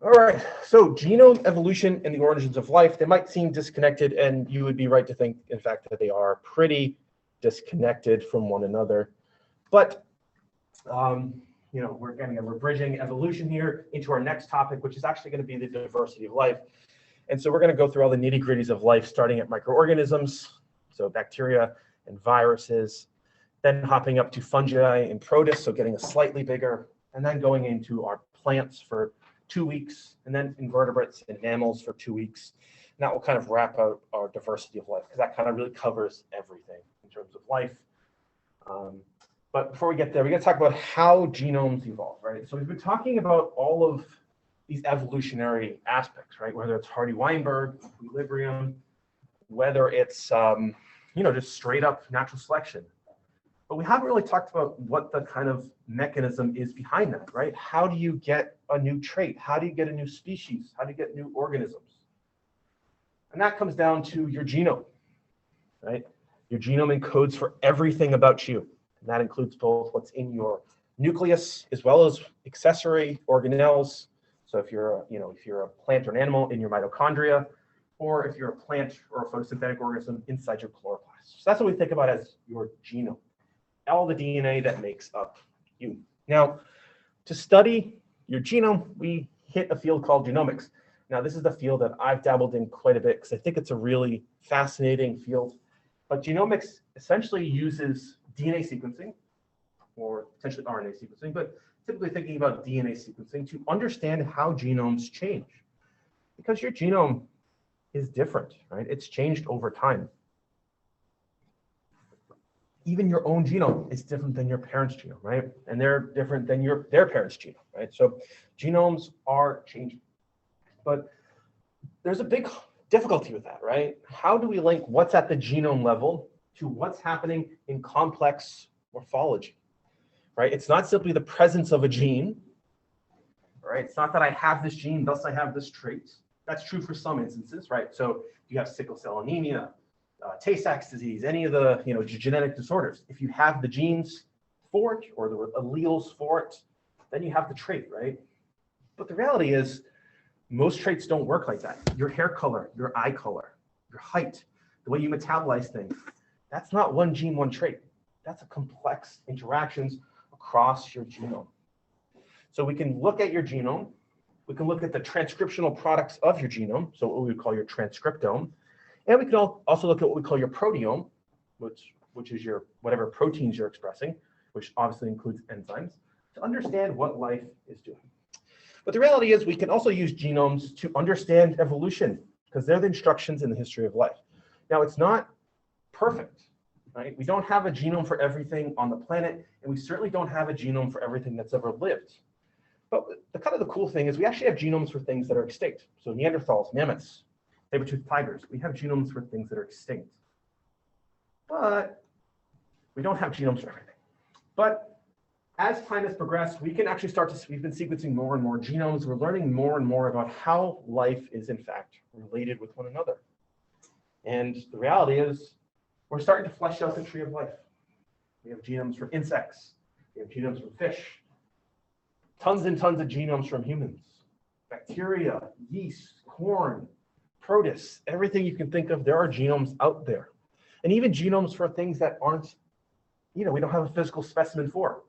All right, so genome evolution and the origins of life, they might seem disconnected, and you would be right to think, in fact, that they are pretty disconnected from one another. But, we're bridging evolution here into our next topic, which is actually going to be the diversity of life. And so we're going to go through all the nitty-gritties of life, starting at microorganisms, so bacteria and viruses, then hopping up to fungi and protists, so getting a slightly bigger, and then going into our plants for 2 weeks, and then invertebrates and mammals for 2 weeks. And that will kind of wrap out our diversity of life, because that kind of really covers everything in terms of life. But before we get there, we got to talk about how genomes evolve, right? So we've been talking about all of these evolutionary aspects, right? Whether it's Hardy-Weinberg, equilibrium, whether it's just straight up natural selection. But we haven't really talked about what the kind of mechanism is behind that, right? How do you get a new trait? How do you get a new species? How do you get new organisms? And that comes down to your genome, right? Your genome encodes for everything about you. And that includes both what's in your nucleus as well as accessory organelles. So if you're a plant or an animal, in your mitochondria, or if you're a plant or a photosynthetic organism, inside your chloroplast. So that's what we think about as your genome, all the DNA that makes up you. Now, to study your genome, we hit a field called genomics. Now, this is the field that I've dabbled in quite a bit because I think it's a really fascinating field. But genomics essentially uses DNA sequencing, or potentially RNA sequencing, but typically thinking about DNA sequencing to understand how genomes change. Because your genome is different, right? It's changed over time. Even your own genome is different than your parents' genome, right? And they're different than their parents' genome, right? So genomes are changing. But there's a big difficulty with that, right? How do we link what's at the genome level to what's happening in complex morphology, right? It's not simply the presence of a gene, right? It's not that I have this gene, thus I have this trait. That's true for some instances, right? So you have sickle cell anemia, Tay-Sachs disease, any of the genetic disorders. If you have the genes for it or the alleles for it, then you have the trait, right? But the reality is most traits don't work like that. Your hair color, your eye color, your height, the way you metabolize things, that's not one gene, one trait. That's a complex interactions across your genome. So we can look at your genome. We can look at the transcriptional products of your genome, so what we would call your transcriptome. And we can also look at what we call your proteome, which is your whatever proteins you're expressing, which obviously includes enzymes, to understand what life is doing. But the reality is we can also use genomes to understand evolution, because they're the instructions in the history of life. Now, it's not perfect, right? We don't have a genome for everything on the planet, and we certainly don't have a genome for everything that's ever lived. But the cool thing is we actually have genomes for things that are extinct. So Neanderthals, mammoths, saber-toothed tigers, we have genomes for things that are extinct. But we don't have genomes for everything. But as time has progressed, we can actually we've been sequencing more and more genomes. We're learning more and more about how life is in fact related with one another. And the reality is we're starting to flesh out the tree of life. We have genomes from insects. We have genomes from fish. Tons and tons of genomes from humans. Bacteria, yeast, corn, protists, everything you can think of, there are genomes out there. And even genomes for things that aren't, we don't have a physical specimen for.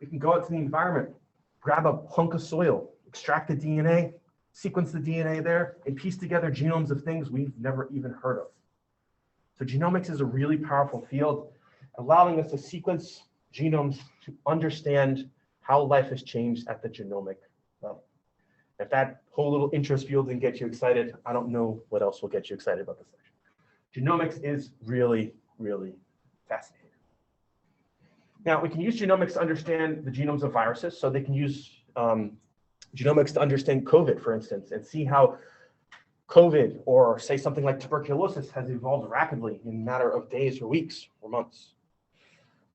We can go out to the environment, grab a hunk of soil, extract the DNA, sequence the DNA there, and piece together genomes of things we've never even heard of. So genomics is a really powerful field, allowing us to sequence genomes to understand how life has changed at the genomic level. If that whole little interest field didn't get you excited, I don't know what else will get you excited about this section. Genomics is really, really fascinating. Now, we can use genomics to understand the genomes of viruses. So they can use genomics to understand COVID, for instance, and see how COVID, or say something like tuberculosis, has evolved rapidly in a matter of days or weeks or months.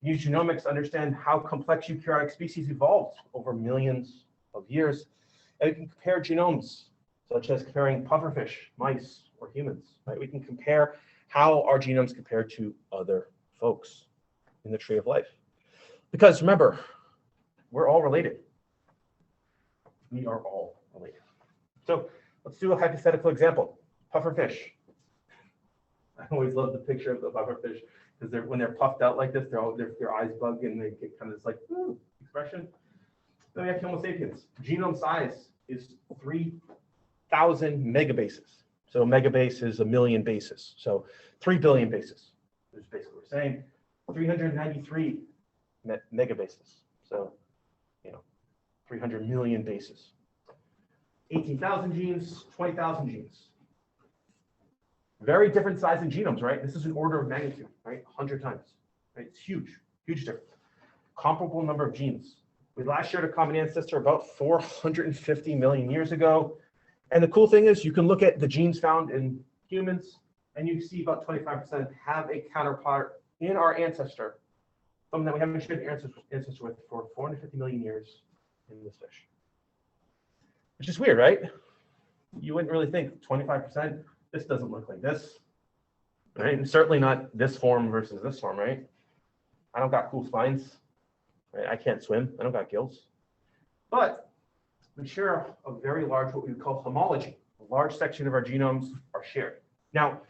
Use genomics to understand how complex eukaryotic species evolved over millions of years. And we can compare genomes, such as comparing pufferfish, mice, or humans. Right? We can compare how our genomes compare to other folks in the tree of life. Because remember, we're all related. We are all related. So let's do a hypothetical example. Pufferfish. I always love the picture of the pufferfish because when they're puffed out like this, their eyes bug and they get kind of this like expression. Then we have Homo sapiens. Genome size is 3,000 megabases. So megabase is a million bases. So 3 billion bases. That's basically what we're saying. 393 megabases. So, 300 million bases. 18,000 genes, 20,000 genes. Very different size in genomes, right? This is an order of magnitude, right? 100 times, right? It's huge, huge difference. Comparable number of genes. We last shared a common ancestor about 450 million years ago. And the cool thing is you can look at the genes found in humans and you see about 25% have a counterpart in our ancestor, something that we haven't shared the ancestor with for 450 million years in this fish. Which is weird, right? You wouldn't really think 25%, this doesn't look like this, right? And certainly not this form versus this form, right? I don't got cool spines, right? I can't swim, I don't got gills. But we share a very large, what we would call homology. A large section of our genomes are shared. Now,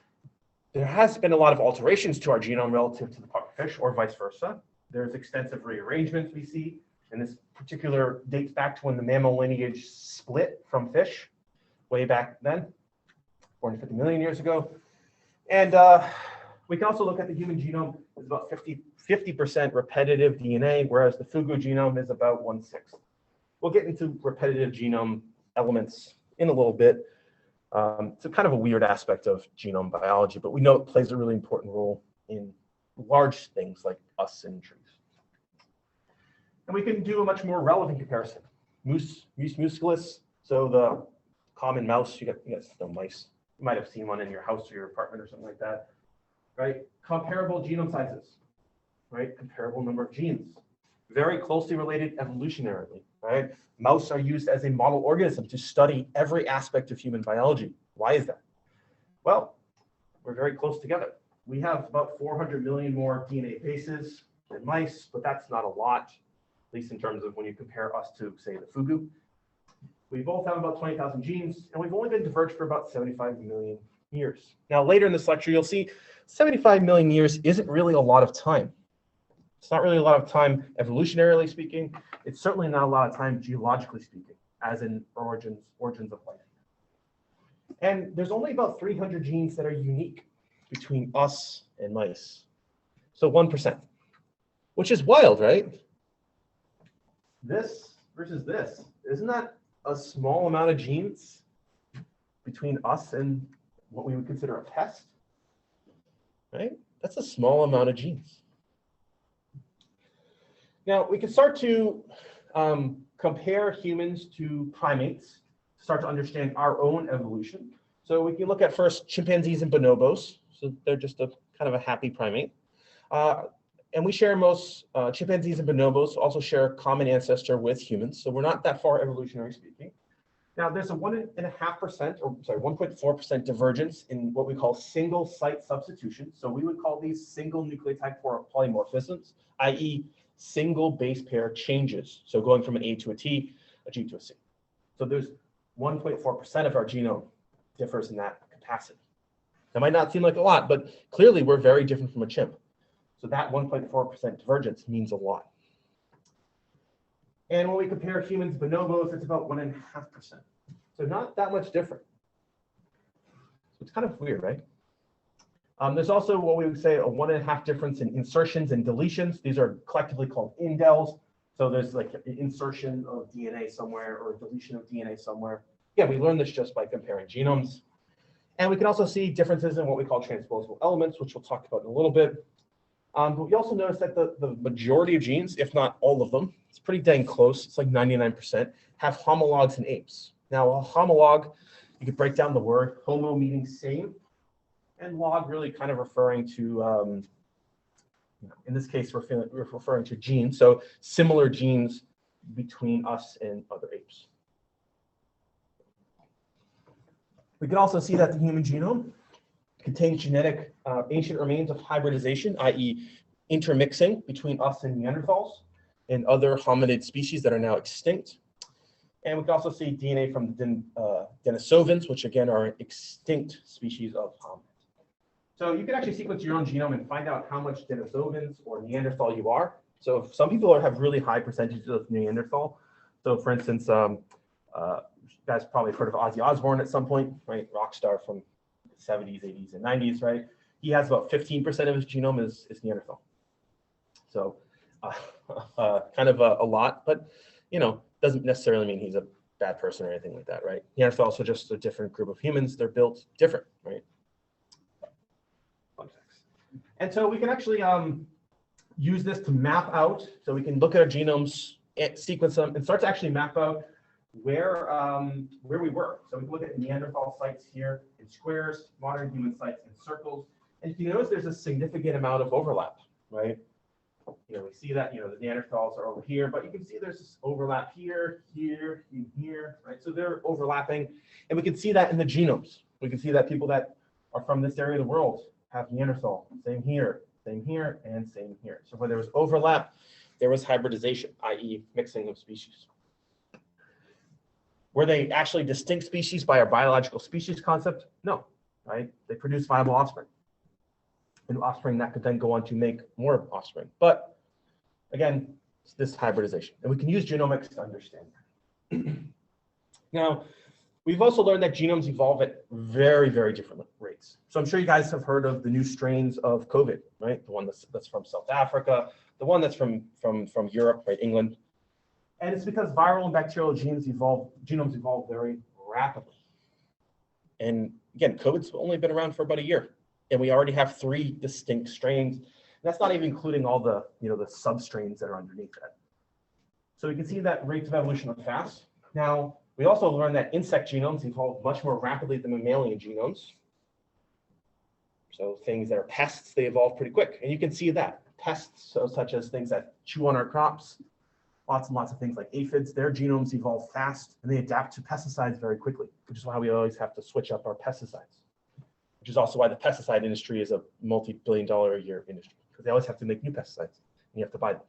there has been a lot of alterations to our genome relative to the pufferfish or vice versa. There's extensive rearrangements we see, and this particular dates back to when the mammal lineage split from fish, way back then, 450 million years ago. And we can also look at the human genome. It's about 50% repetitive DNA, whereas the fugu genome is about 1/6. We'll get into repetitive genome elements in a little bit. It's a kind of a weird aspect of genome biology, but we know it plays a really important role in large things like us and trees. And we can do a much more relevant comparison. Mus musculus, so the common mouse, you guys know mice. You might have seen one in your house or your apartment or something like that, right? Comparable genome sizes, right? Comparable number of genes. Very closely related evolutionarily, right? Mouse are used as a model organism to study every aspect of human biology. Why is that? Well, we're very close together. We have about 400 million more DNA bases than mice, but that's not a lot, at least in terms of when you compare us to, say, the fugu. We both have about 20,000 genes, and we've only been diverged for about 75 million years. Now, later in this lecture, you'll see 75 million years isn't really a lot of time. It's not really a lot of time evolutionarily speaking. It's certainly not a lot of time geologically speaking, as in origins of life. And there's only about 300 genes that are unique between us and mice. So 1%, which is wild, right? This versus this, isn't that a small amount of genes between us and what we would consider a pest, right? That's a small amount of genes. Now, we can start to compare humans to primates, start to understand our own evolution. So we can look at first chimpanzees and bonobos. So they're just a kind of a happy primate. And we share most, chimpanzees and bonobos also share a common ancestor with humans. So we're not that far evolutionary speaking. Now there's a 1.5%, or sorry, 1.4% divergence in what we call single site substitution. So we would call these single nucleotide polymorphisms, i.e. single base pair changes. So going from an A to a T, a G to a C. So there's 1.4% of our genome differs in that capacity. That might not seem like a lot, but clearly we're very different from a chimp. So that 1.4% divergence means a lot. And when we compare humans to bonobos, it's about 1.5%. So not that much different. So it's kind of weird, right? There's also what we would say a 1.5 difference in insertions and deletions. These are collectively called indels. So there's like an insertion of DNA somewhere or a deletion of DNA somewhere. Yeah, we learned this just by comparing genomes. And we can also see differences in what we call transposable elements, which we'll talk about in a little bit. But we also notice that the majority of genes, if not all of them, it's pretty dang close, it's like 99%, have homologs in apes. Now, a homolog, you could break down the word, homo meaning same, and log really kind of referring to, in this case, we're referring to genes, so similar genes between us and other apes. We can also see that the human genome contains genetic ancient remains of hybridization, i.e. intermixing between us and Neanderthals and other hominid species that are now extinct. And we can also see DNA from the Denisovans, which again are an extinct species of hominid. So you can actually sequence your own genome and find out how much Denisovans or Neanderthal you are. So if some people have really high percentages of Neanderthal. So for instance, you guys probably heard of Ozzy Osbourne at some point, right? Rock star from the 70s, 80s, and 90s, right? He has about 15% of his genome is Neanderthal. So kind of a lot, but you know, doesn't necessarily mean he's a bad person or anything like that, right? Neanderthal is also just a different group of humans. They're built different, right? Fun facts. And so we can actually use this to map out. So we can look at our genomes, sequence them, and start to actually map out where we were. So we can look at Neanderthal sites here in squares, modern human sites in circles. And if you notice, there's a significant amount of overlap, right? You know, we see that, you know, the Neanderthals are over here, but you can see there's this overlap here, here, and here, right? So they're overlapping, and we can see that in the genomes. We can see that people that are from this area of the world have Neanderthal, same here, and same here. So where there was overlap, there was hybridization, i.e. mixing of species. Were they actually distinct species by our biological species concept? No, right? They produce viable offspring. And offspring that could then go on to make more offspring. But again, it's this hybridization. And we can use genomics to understand that. Now, we've also learned that genomes evolve at very, very different rates. So I'm sure you guys have heard of the new strains of COVID, right? The one that's from South Africa, the one that's from Europe, right, England. And it's because viral and bacterial genomes evolve very rapidly. And again, COVID's only been around for about a year. And we already have 3 distinct strains. And that's not even including all the, you know, the substrains that are underneath that. So we can see that rates of evolution are fast. Now, we also learned that insect genomes evolve much more rapidly than mammalian genomes. So things that are pests, they evolve pretty quick. And you can see that. Pests, so such as things that chew on our crops, lots and lots of things like aphids, their genomes evolve fast and they adapt to pesticides very quickly, which is why we always have to switch up our pesticides. Which is also why the pesticide industry is a multi-billion-dollar-a-year industry, because they always have to make new pesticides, and you have to buy them.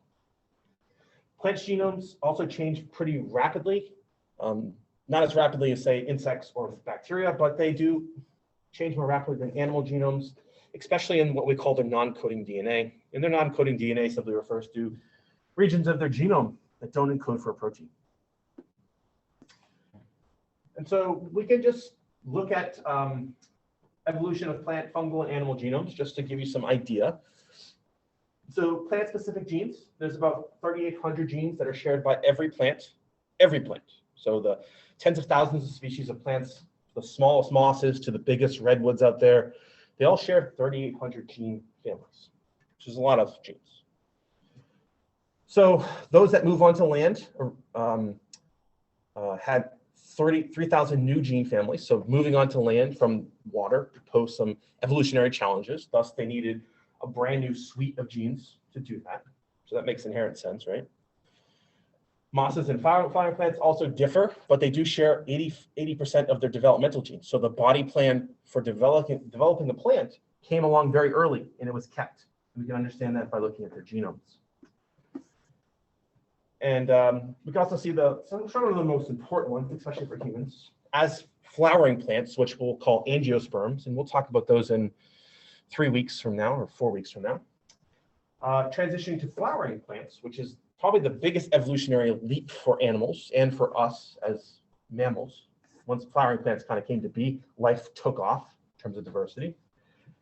Plant genomes also change pretty rapidly, not as rapidly as, say, insects or bacteria, but they do change more rapidly than animal genomes, especially in what we call their non-coding DNA. And their non-coding DNA simply refers to regions of their genome that don't encode for a protein. And so we can just look at evolution of plant, fungal, and animal genomes, just to give you some idea. So plant-specific genes, there's about 3,800 genes that are shared by every plant. So the tens of thousands of species of plants, the smallest mosses to the biggest redwoods out there, they all share 3,800 gene families, which is a lot of genes. So those that move onto land had 3,000 new gene families. So moving onto land from water posed some evolutionary challenges. Thus, they needed a brand new suite of genes to do that. So that makes inherent sense, right? Mosses and flowering plants also differ, but they do share 80% of their developmental genes. So the body plan for developing the plant came along very early, and it was kept. And we can understand that by looking at their genomes. And we can also see some of the most important ones, especially for humans, as flowering plants, which we'll call angiosperms. And we'll talk about those in 3 weeks from now or 4 weeks from now. Transitioning to flowering plants, which is probably the biggest evolutionary leap for animals and for us as mammals. Once flowering plants kind of came to be, life took off in terms of diversity.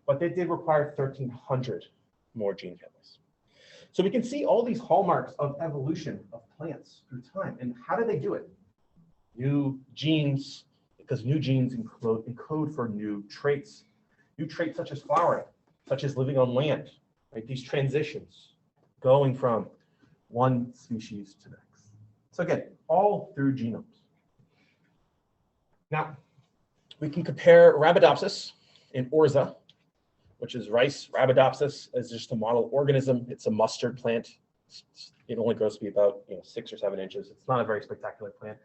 But they did require 1,300 more gene families. So we can see all these hallmarks of evolution of plants through time. And how do they do it? New genes, because new genes encode for new traits such as flowering, such as living on land, right? These transitions going from one species to the next. So again, all through genomes. Now, we can compare Arabidopsis and Orza, which is rice. Arabidopsis is just a model organism. It's a mustard plant. It only grows to be about 6 or 7 inches. It's not a very spectacular plant,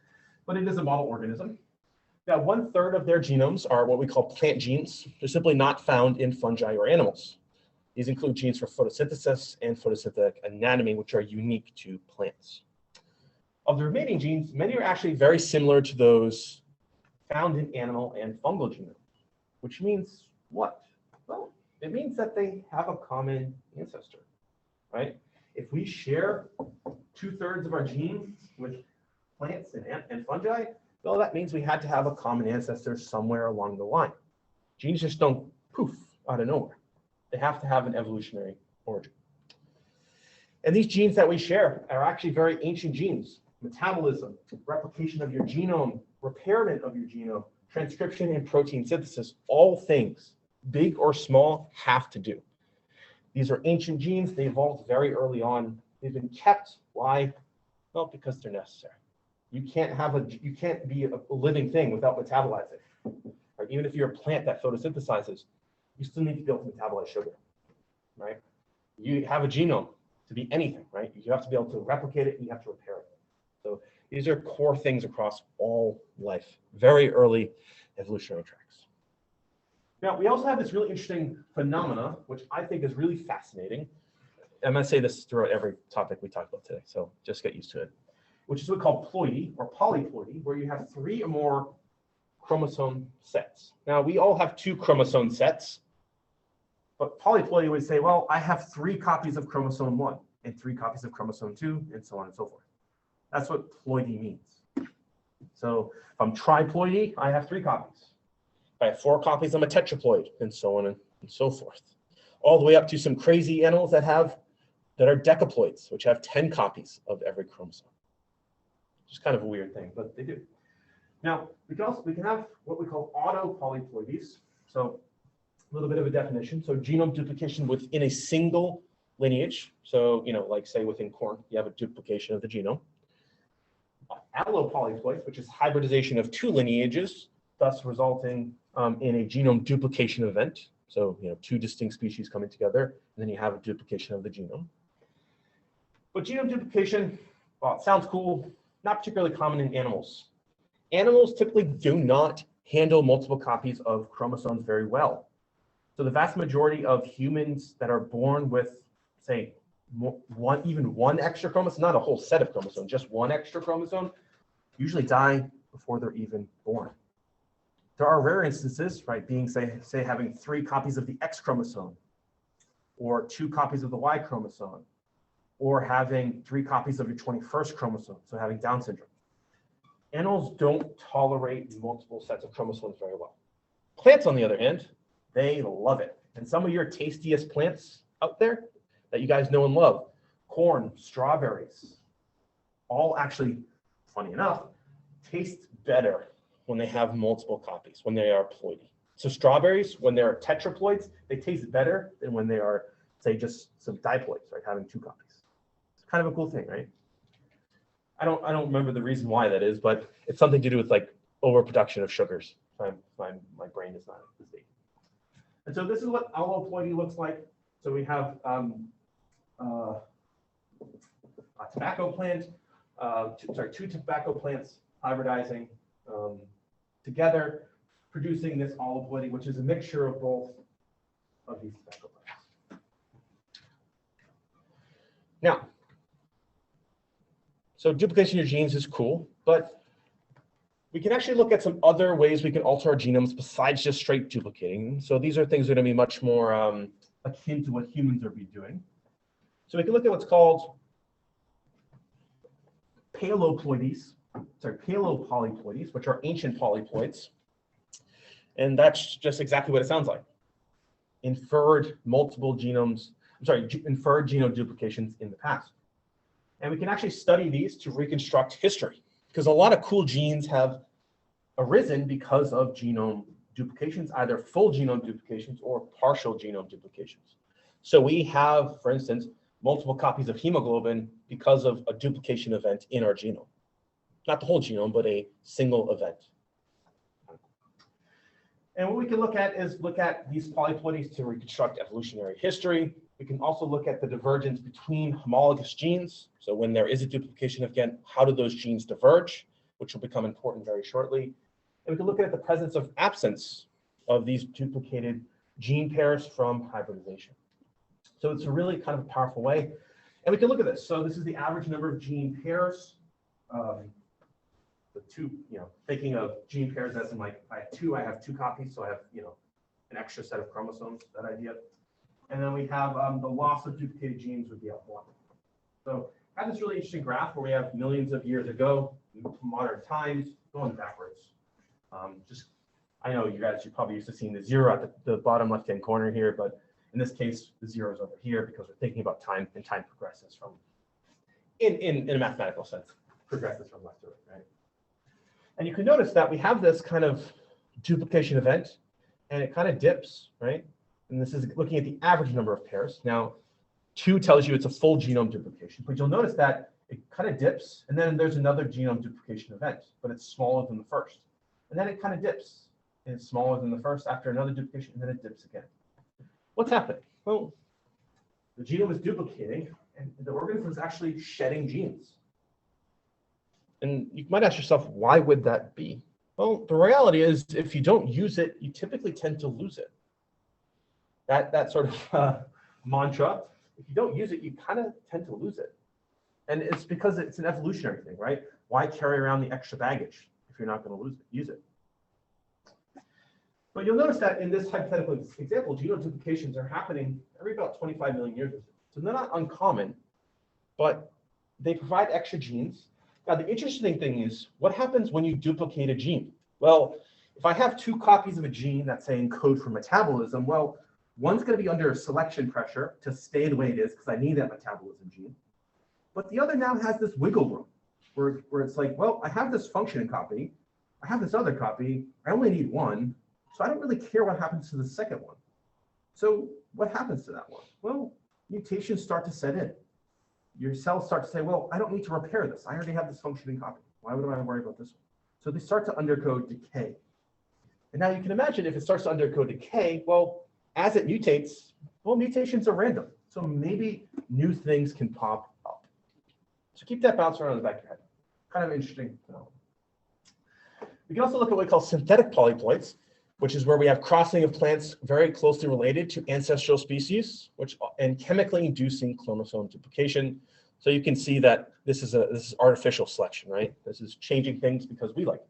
but it is a model organism. Now, 1/3 of their genomes are what we call plant genes. They're simply not found in fungi or animals. These include genes for photosynthesis and photosynthetic anatomy, which are unique to plants. Of the remaining genes, many are actually very similar to those found in animal and fungal genome, which means what? Well, it means that they have a common ancestor, right? If we share 2/3 of our genes with plants and fungi, well, that means we had to have a common ancestor somewhere along the line. Genes just don't poof out of nowhere. They have to have an evolutionary origin. And these genes that we share are actually very ancient genes. Metabolism, replication of your genome, repairment of your genome, transcription and protein synthesis, all things, big or small, have to do. These are ancient genes. They evolved very early on. They've been kept. Why? Well, because they're necessary. You can't be a living thing without metabolizing. Right? Even if you're a plant that photosynthesizes, you still need to be able to metabolize sugar, right? You have a genome to be anything, right? You have to be able to replicate it and you have to repair it. So these are core things across all life, very early evolutionary tracks. Now, we also have this really interesting phenomena, which I think is really fascinating. I'm going to say this throughout every topic we talk about today, so just get used to it, which is what we call ploidy or polyploidy, where you have 3 or more chromosome sets. Now, we all have 2 chromosome sets, but polyploidy would say, well, I have 3 copies of chromosome 1 and 3 copies of chromosome 2, and so on and so forth. That's what ploidy means. So if I'm triploidy, I have 3 copies. If I have 4 copies, I'm a tetraploid, and so on and so forth. All the way up to some crazy animals that are decaploids, which have 10 copies of every chromosome. Just kind of a weird thing, but they do. Now, we can have what we call autopolyploidies. So a little bit of a definition. So genome duplication within a single lineage. So, like say within corn, you have a duplication of the genome. Allopolyploids, which is hybridization of 2 lineages, thus resulting in a genome duplication event. So, 2 distinct species coming together, and then you have a duplication of the genome. But genome duplication, well, it sounds cool, not particularly common in animals. Animals typically do not handle multiple copies of chromosomes very well. So the vast majority of humans that are born with, say, even one extra chromosome, not a whole set of chromosomes, just 1 extra chromosome, usually die before they're even born. There are rare instances, right, being say having 3 copies of the X chromosome, or 2 copies of the Y chromosome, or having 3 copies of your 21st chromosome, so having Down syndrome. Animals don't tolerate multiple sets of chromosomes very well. Plants, on the other hand, they love it. And some of your tastiest plants out there that you guys know and love, corn, strawberries, all actually, funny enough, taste better when they have multiple copies, when they are ploidy. So strawberries, when they're tetraploids, they taste better than when they are, say, just some diploids, right, having 2 copies. It's kind of a cool thing, right? I don't remember the reason why that is, but it's something to do with like overproduction of sugars. My brain is not up to date. And so this is what alloploidy looks like. So we have a tobacco plant, 2 tobacco plants hybridizing together, producing this alloploidy, which is a mixture of both of these tobacco plants. Now, so duplication of genes is cool, but we can actually look at some other ways we can alter our genomes besides just straight duplicating. So these are things that are going to be much more akin to what humans are doing. So we can look at what's called paloploidies, which are ancient polyploids. And that's just exactly what it sounds like. Inferred genome duplications in the past. And we can actually study these to reconstruct history, because a lot of cool genes have arisen because of genome duplications, either full genome duplications or partial genome duplications. So we have, for instance, multiple copies of hemoglobin because of a duplication event in our genome. Not the whole genome, but a single event. And what we can look at is these polyploidies to reconstruct evolutionary history. We can also look at the divergence between homologous genes. So when there is a duplication again, how do those genes diverge, which will become important very shortly. And we can look at the presence of absence of these duplicated gene pairs from hybridization. So it's a really kind of a powerful way. And we can look at this. So this is the average number of gene pairs the two, thinking of gene pairs as in like, I have two copies, so I have, an extra set of chromosomes, that idea. And then we have the loss of duplicated genes would be F1. So I have this really interesting graph where we have millions of years ago, modern times, going backwards. I know you're probably used to seeing the 0 at the bottom left-hand corner here, but in this case, the 0 is over here because we're thinking about time, and time progresses from, in a mathematical sense, progresses from left to right. And you can notice that we have this kind of duplication event, and it kind of dips, right? And this is looking at the average number of pairs. Now, 2 tells you it's a full genome duplication, but you'll notice that it kind of dips, and then there's another genome duplication event, but it's smaller than the first. And then it kind of dips, and it's smaller than the first after another duplication, and then it dips again. What's happening? Well, the genome is duplicating, and the organism is actually shedding genes. And you might ask yourself, why would that be? Well, the reality is, if you don't use it, you typically tend to lose it. That sort of mantra, if you don't use it, you kind of tend to lose it. And it's because it's an evolutionary thing, right? Why carry around the extra baggage if you're not going to use it? But you'll notice that in this hypothetical example, genome duplications are happening every about 25 million years or so. So they're not uncommon, but they provide extra genes. Now, the interesting thing is, what happens when you duplicate a gene? Well, if I have 2 copies of a gene that say encode for metabolism, well, one's going to be under selection pressure to stay the way it is because I need that metabolism gene. But the other now has this wiggle room where it's like, well, I have this function copy. I have this other copy. I only need one. So I don't really care what happens to the second one. So what happens to that one? Well, mutations start to set in. Your cells start to say, well, I don't need to repair this. I already have this functioning copy. Why would I worry about this one? So they start to undergo decay. And now you can imagine if it starts to undergo decay, well, as it mutates, well, mutations are random. So maybe new things can pop up. So keep that bounce around in the back of your head. Kind of interesting phenomenon. We can also look at what we call synthetic polyploids, which is where we have crossing of plants very closely related to ancestral species, and chemically inducing chromosome duplication. So you can see that this is artificial selection, right? This is changing things because we like it.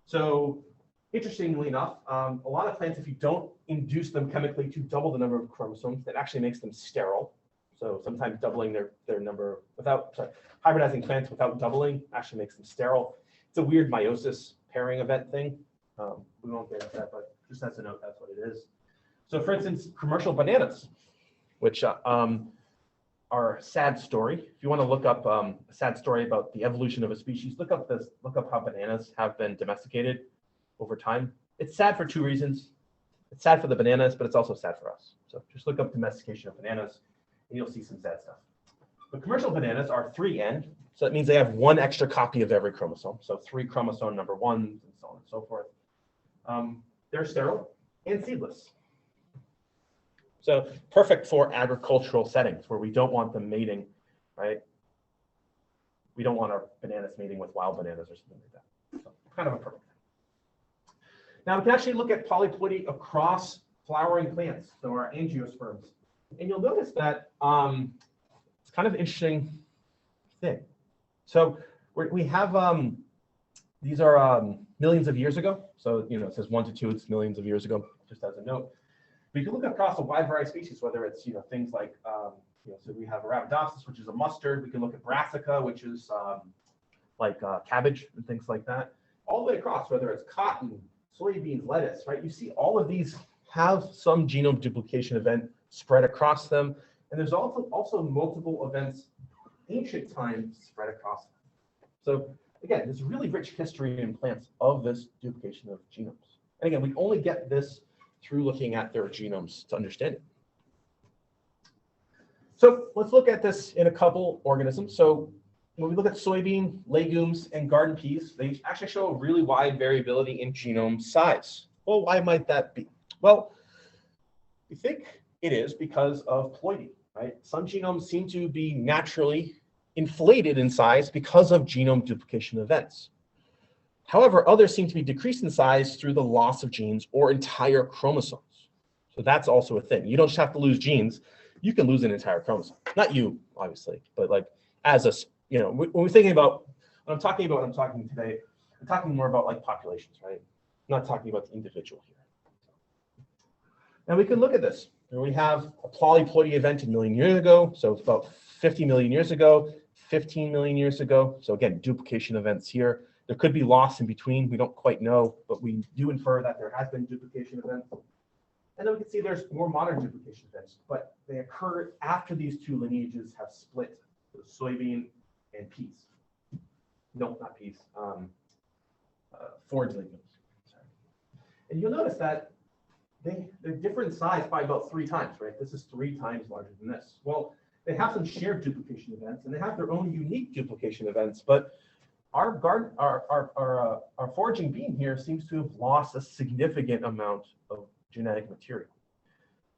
So interestingly enough, a lot of plants, if you don't induce them chemically to double the number of chromosomes, that actually makes them sterile. So sometimes doubling their number hybridizing plants without doubling actually makes them sterile. It's a weird meiosis pairing event thing. We won't get into that, but just as a note, that's what it is. So for instance, commercial bananas, which are a sad story. If you want to look up a sad story about the evolution of a species, look up how bananas have been domesticated over time. It's sad for 2 reasons. It's sad for the bananas, but it's also sad for us. So just look up domestication of bananas, and you'll see some sad stuff. But commercial bananas are 3N, so that means they have 1 extra copy of every chromosome. So 3 chromosome number 1s, and so on and so forth. They're sterile and seedless. So perfect for agricultural settings where we don't want them mating, right? We don't want our bananas mating with wild bananas or something like that. So kind of a perfect thing. Now we can actually look at polyploidy across flowering plants, so our angiosperms. And you'll notice that it's kind of an interesting thing. So we have, these are millions of years ago. So, it says 1 to 2, it's millions of years ago, just as a note. But you can look across a wide variety of species, whether it's, things like, so we have Arabidopsis, which is a mustard. We can look at Brassica, which is like cabbage and things like that. All the way across, whether it's cotton, soybeans, lettuce, right? You see all of these have some genome duplication event spread across them. And there's also multiple events, ancient times, spread across them. So again, there's a really rich history in plants of this duplication of genomes. And again, we only get this through looking at their genomes to understand it. So let's look at this in a couple organisms. So when we look at soybean, legumes, and garden peas, they actually show a really wide variability in genome size. Well, why might that be? Well, we think it is because of ploidy, right? Some genomes seem to be naturally inflated in size because of genome duplication events. However, others seem to be decreased in size through the loss of genes or entire chromosomes. So that's also a thing. You don't just have to lose genes. You can lose an entire chromosome. Not you, obviously, but like as a, when we're thinking about when I'm talking about what I'm talking today, I'm talking more about like populations, right? I'm not talking about the individual here. Now we can look at this. Here we have a polyploidy event a million years ago. So it's about 50 million years ago, 15 million years ago. So again, duplication events here. There could be loss in between. We don't quite know, but we do infer that there has been duplication events. And then we can see there's more modern duplication events, but they occur after these two lineages have split, so soybean and peas. No, not peas, forage legumes. Sorry. And you'll notice that they're different size by about 3 times, right? This is 3 times larger than this. Well, they have some shared duplication events, and they have their own unique duplication events, but our foraging bean here seems to have lost a significant amount of genetic material.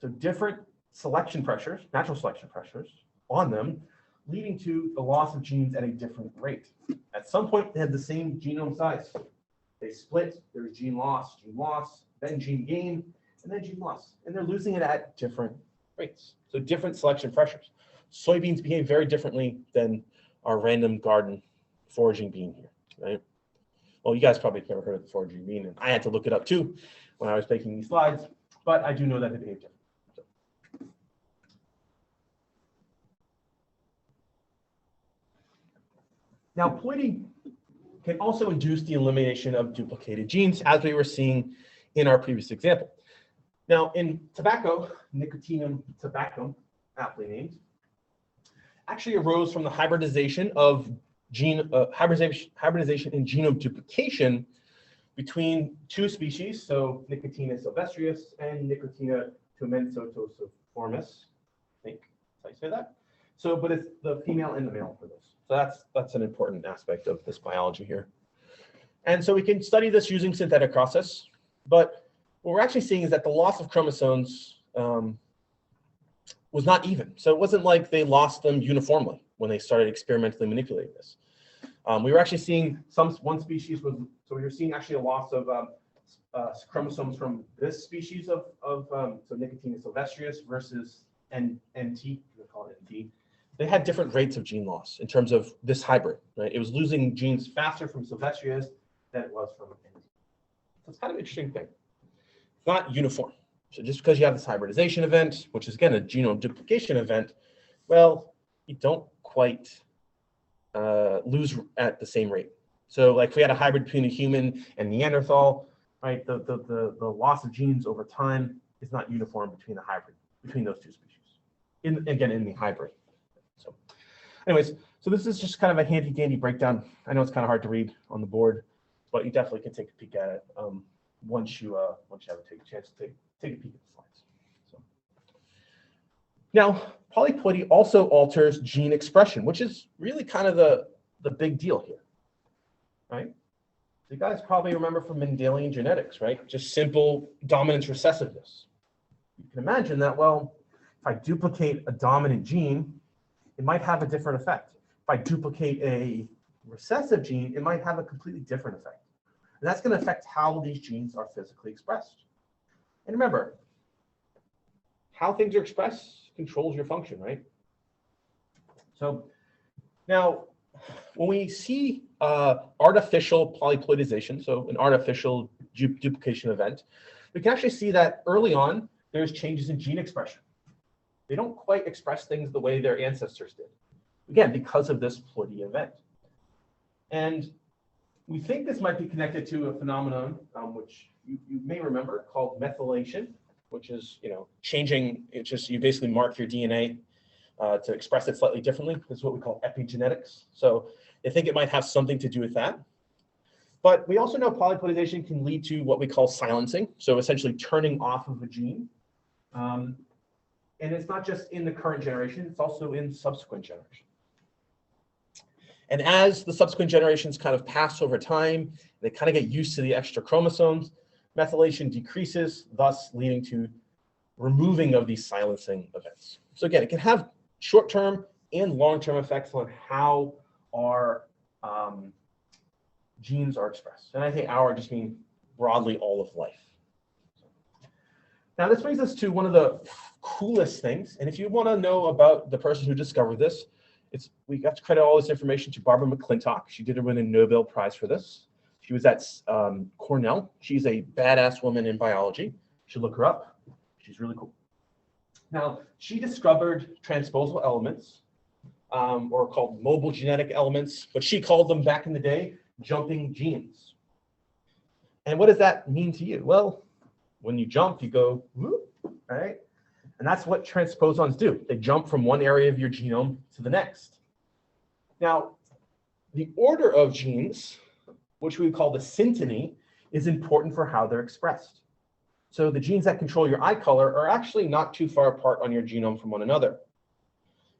So different selection pressures, natural selection pressures on them, leading to the loss of genes at a different rate. At some point, they had the same genome size. They split, there's gene loss, then gene gain, and then gene loss. And they're losing it at different rates. So different selection pressures. Soybeans behave very differently than our random garden foraging bean here, right? Well, you guys probably have never heard of the foraging bean, and I had to look it up too when I was making these slides, but I do know that they behave differently. So. Now, ploidy can also induce the elimination of duplicated genes, as we were seeing in our previous example. Now, in tobacco, Nicotinum tabacum, aptly named, actually arose from the hybridization of hybridization and genome duplication between 2 species, so Nicotina sylvestris and Nicotina tomentotiformis. I think that's how you say that. So, but it's the female and the male for this. So that's an important aspect of this biology here. And so we can study this using synthetic process, but what we're actually seeing is that the loss of chromosomes was not even. So it wasn't like they lost them uniformly when they started experimentally manipulating this. We were actually seeing one species was, so we were seeing actually a loss of chromosomes from this species of so Nicotina sylvestris versus NT, we call it NT. They had different rates of gene loss in terms of this hybrid, right? It was losing genes faster from sylvestris than it was from NT. So it's kind of an interesting thing. It's not uniform. So just because you have this hybridization event, which is again a genome duplication event, well, you don't quite lose at the same rate. So like if we had a hybrid between a human and Neanderthal, right, the loss of genes over time is not uniform between those 2 species, again in the hybrid. So anyways, so this is just kind of a handy dandy breakdown. I know it's kind of hard to read on the board, but you definitely can take a peek at it once you have a chance to take a peek at the slides. So now, polyploidy also alters gene expression, which is really kind of the big deal here, right? You guys probably remember from Mendelian genetics, right? Just simple dominance recessiveness. You can imagine that, well, if I duplicate a dominant gene, it might have a different effect. If I duplicate a recessive gene, it might have a completely different effect. And that's going to affect how these genes are physically expressed. And remember, how things are expressed controls your function, right? So now, when we see artificial polyploidization, so an artificial duplication event, we can actually see that early on, there's changes in gene expression. They don't quite express things the way their ancestors did, again, because of this ploidy event. And we think this might be connected to a phenomenon which you may remember called methylation, which is changing. It's just you basically mark your DNA to express it slightly differently. This is what we call epigenetics. So I think it might have something to do with that. But we also know polyploidization can lead to what we call silencing, so essentially turning off of a gene. And it's not just in the current generation, it's also in subsequent generations. And as the subsequent generations kind of pass over time, they kind of get used to the extra chromosomes, methylation decreases, thus leading to removing of these silencing events. So again, it can have short-term and long-term effects on how our genes are expressed. And I think our just mean broadly all of life. Now this brings us to one of the coolest things. And if you want to know about the person who discovered this, We got to credit all this information to Barbara McClintock. She did win a Nobel Prize for this. She was at Cornell. She's a badass woman in biology. You should look her up. She's really cool. Now, she discovered transposable elements, or called mobile genetic elements, but she called them back in the day jumping genes. And what does that mean to you? Well, when you jump, you go, whoop, right? And that's what transposons do. They jump from one area of your genome to the next. Now, the order of genes, which we call the synteny, is important for how they're expressed. So the genes that control your eye color are actually not too far apart on your genome from one another.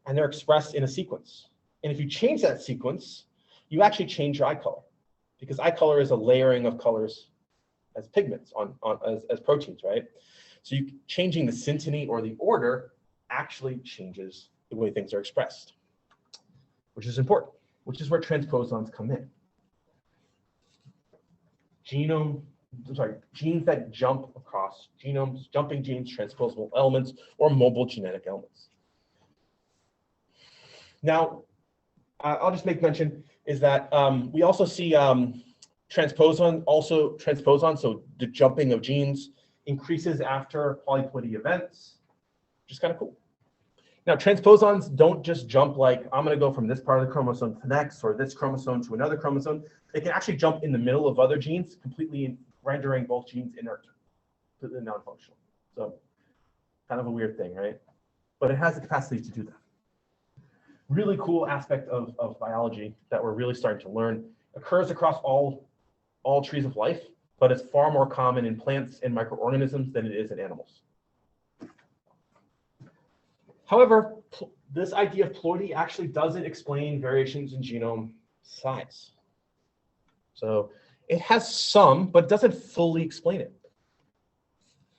And they're expressed in a sequence. And if you change that sequence, you actually change your eye color, because eye color is a layering of colors as pigments as proteins, right? So changing the synteny or the order actually changes the way things are expressed, which is important, which is where transposons come in. Genes that jump across genomes, jumping genes, transposable elements, or mobile genetic elements. Now, I'll just make mention is that we also see transposons, so the jumping of genes increases after polyploidy events, which is kind of cool. Now, transposons don't just jump like, I'm going to go from this part of the chromosome to the next, or this chromosome to another chromosome. They can actually jump in the middle of other genes, completely rendering both genes inert, completely non-functional. So, kind of a weird thing, right? But it has the capacity to do that. Really cool aspect of biology that we're really starting to learn. Occurs across all trees of life, but it's far more common in plants and microorganisms than it is in animals. However, this idea of ploidy actually doesn't explain variations in genome size. So it has some, but it doesn't fully explain it.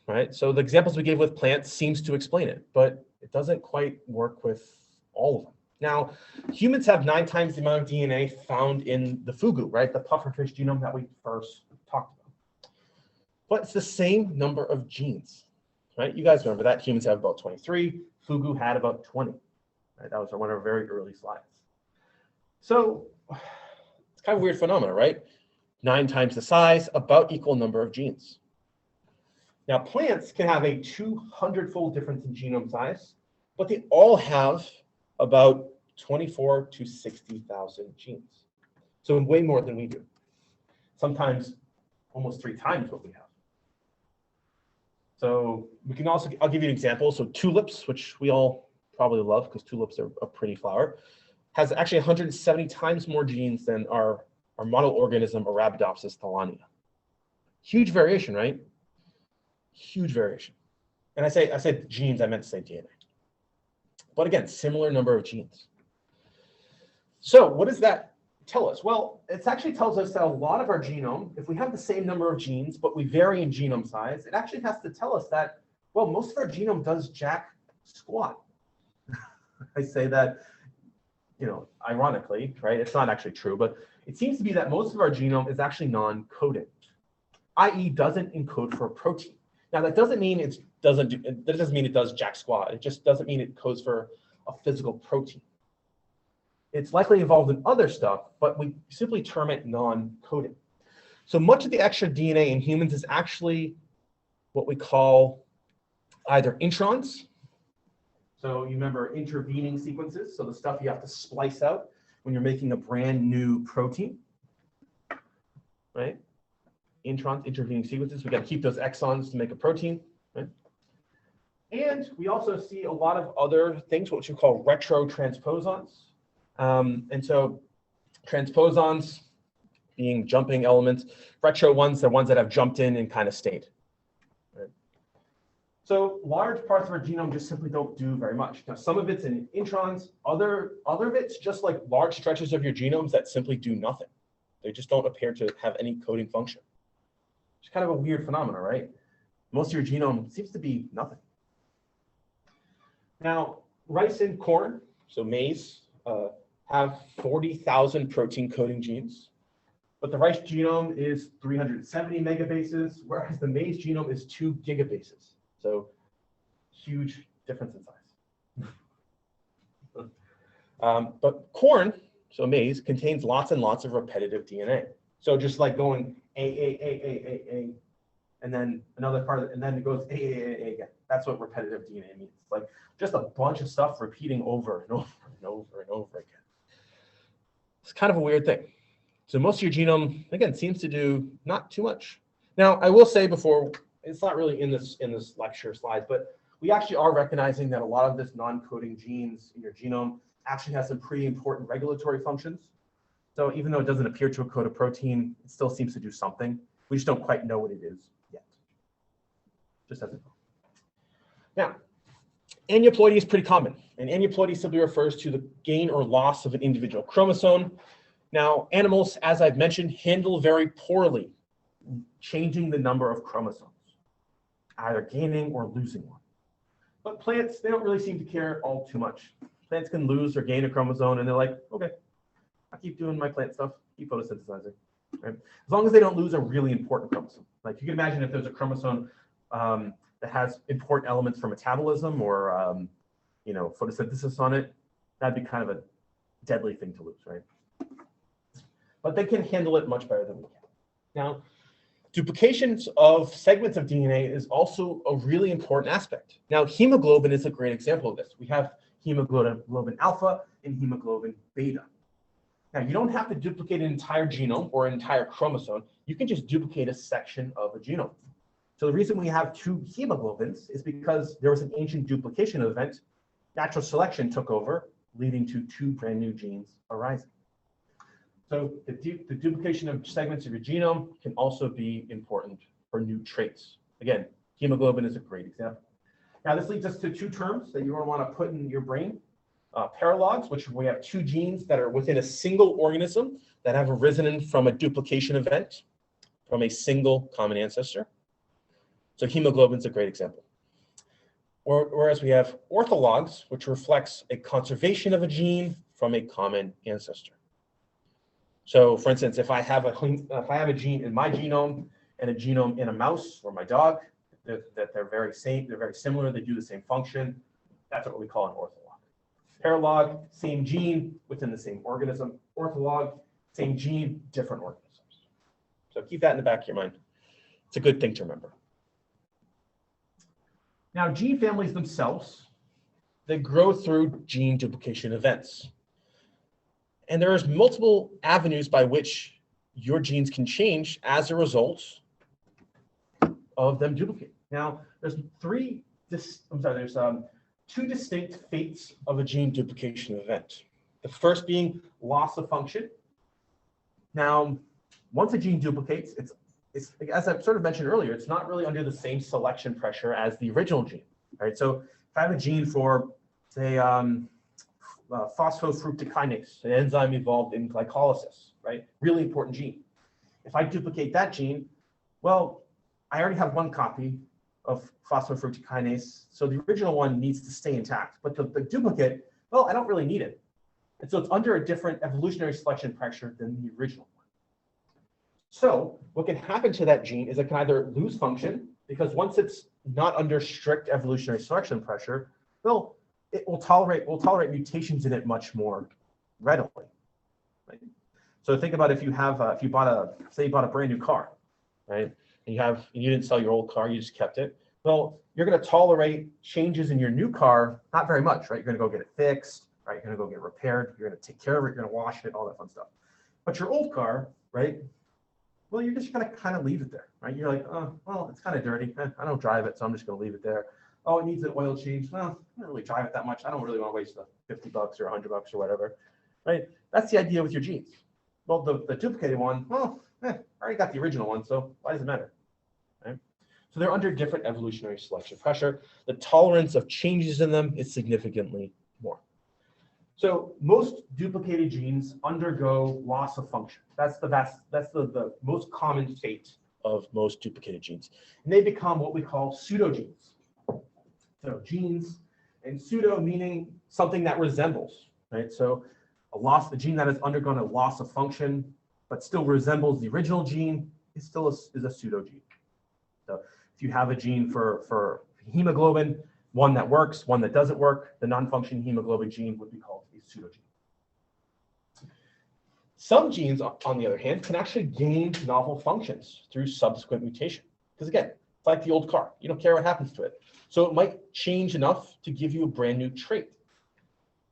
Right? So the examples we gave with plants seems to explain it, but it doesn't quite work with all of them. Now, humans have 9 times the amount of DNA found in the fugu, right? The pufferfish genome that we first talked about. But it's the same number of genes, right? You guys remember that humans have about 23. Fugu had about 20. Right? That was one of our very early slides. So it's kind of a weird phenomenon, right? 9 times the size, about equal number of genes. Now, plants can have a 200-fold difference in genome size, but they all have about 24 to 60,000 genes. So way more than we do. Sometimes almost 3 times what we have. So we can also, I'll give you an example. So tulips, which we all probably love because tulips are a pretty flower, has actually 170 times more genes than our model organism, Arabidopsis thaliana. Huge variation, right? Huge variation. And I said genes, I meant to say DNA. But again, similar number of genes. So what does that tell us? Well, it actually tells us that a lot of our genome, if we have the same number of genes, but we vary in genome size, it actually has to tell us that, well, most of our genome does jack squat. I say that, ironically, right? It's not actually true, but it seems to be that most of our genome is actually non-coding, i.e. doesn't encode for a protein. Now, that doesn't mean it does jack squat. It just doesn't mean it codes for a physical protein. It's likely involved in other stuff, but we simply term it non-coding. So much of the extra DNA in humans is actually what we call either introns. So you remember intervening sequences, so the stuff you have to splice out when you're making a brand new protein, right? Introns, intervening sequences. We got to keep those exons to make a protein, right? And we also see a lot of other things, what you call retrotransposons. And so transposons being jumping elements, retro ones, the ones that have jumped in and kind of stayed. Right? So large parts of our genome just simply don't do very much. Now, some of it's in introns, other of it's just like large stretches of your genomes that simply do nothing. They just don't appear to have any coding function. It's kind of a weird phenomenon, right? Most of your genome seems to be nothing. Now, rice and corn, so maize, have 40,000 protein coding genes, but the rice genome is 370 megabases, whereas the maize genome is 2 gigabases. So huge difference in size. But corn, so maize, contains lots and lots of repetitive DNA. So just like going A, and then another part of it, and then it goes A again. That's what repetitive DNA means. It's like just a bunch of stuff repeating over and over and over and over again. It's kind of a weird thing. So most of your genome, again, seems to do not too much. Now, I will say before, it's not really in this lecture slides, but we actually are recognizing that a lot of this non-coding genes in your genome actually has some pretty important regulatory functions. So even though it doesn't appear to code a protein, it still seems to do something. We just don't quite know what it is yet. Just as a note. Now, aneuploidy is pretty common, and aneuploidy simply refers to the gain or loss of an individual chromosome. Now, animals, as I've mentioned, handle very poorly changing the number of chromosomes, either gaining or losing one. But plants, they don't really seem to care all too much. Plants can lose or gain a chromosome, and they're like, okay, I keep doing my plant stuff, keep photosynthesizing. Right? As long as they don't lose a really important chromosome. Like you can imagine if there's a chromosome that has important elements for metabolism or photosynthesis on it, that'd be kind of a deadly thing to lose, right? But they can handle it much better than we can. Now, duplications of segments of DNA is also a really important aspect. Now, hemoglobin is a great example of this. We have hemoglobin alpha and hemoglobin beta. Now, you don't have to duplicate an entire genome or an entire chromosome. You can just duplicate a section of a genome. So the reason we have two hemoglobins is because there was an ancient duplication event. Natural selection took over, leading to two brand new genes arising. So the duplication of segments of your genome can also be important for new traits. Again, hemoglobin is a great example. Now this leads us to two terms that you want to put in your brain. Paralogs, which we have two genes that are within a single organism that have arisen from a duplication event from a single common ancestor. So hemoglobin is a great example. Whereas we have orthologs, which reflects a conservation of a gene from a common ancestor. So for instance, if I have a gene in my genome and a genome in a mouse or my dog, that they're very similar, they do the same function, that's what we call an ortholog. Paralog, same gene within the same organism. Ortholog, same gene, different organisms. So keep that in the back of your mind. It's a good thing to remember. Now, gene families themselves, they grow through gene duplication events. And there's multiple avenues by which your genes can change as a result of them duplicating. Now, there's two distinct fates of a gene duplication event. The first being loss of function. Now, once a gene duplicates, it's as I've sort of mentioned earlier, it's not really under the same selection pressure as the original gene. Right? So if I have a gene for, say, phosphofructokinase, an enzyme involved in glycolysis, right? Really important gene. If I duplicate that gene, well, I already have one copy of phosphofructokinase, so the original one needs to stay intact. But the duplicate, well, I don't really need it. And so it's under a different evolutionary selection pressure than the original one. So what can happen to that gene is it can either lose function, because once it's not under strict evolutionary selection pressure, well, it will tolerate mutations in it much more readily. Right? So think about if you bought a brand new car, right? And you didn't sell your old car, you just kept it. Well, you're going to tolerate changes in your new car, not very much, right? You're going to go get it fixed, right? You're going to go get it repaired. You're going to take care of it. You're going to wash it, all that fun stuff. But your old car, right? Well, you're just going to kind of leave it there, right? You're like, oh, well, it's kind of dirty. I don't drive it, so I'm just going to leave it there. Oh, it needs an oil change. Well, I don't really drive it that much. I don't really want to waste the $50 or $100 or whatever, right? That's the idea with your genes. Well, the duplicated one, well, I already got the original one, so why does it matter, right? So they're under different evolutionary selection pressure. The tolerance of changes in them is significantly more. So most duplicated genes undergo loss of function. That's the most common fate of most duplicated genes. And they become what we call pseudogenes. So genes, and pseudo meaning something that resembles, right? So a gene that has undergone a loss of function, but still resembles the original gene is still a pseudogene. So if you have a gene for hemoglobin, one that works, one that doesn't work, the non-functioning hemoglobin gene would be called a pseudogene. Some genes, on the other hand, can actually gain novel functions through subsequent mutation. Because again, it's like the old car. You don't care what happens to it. So it might change enough to give you a brand new trait.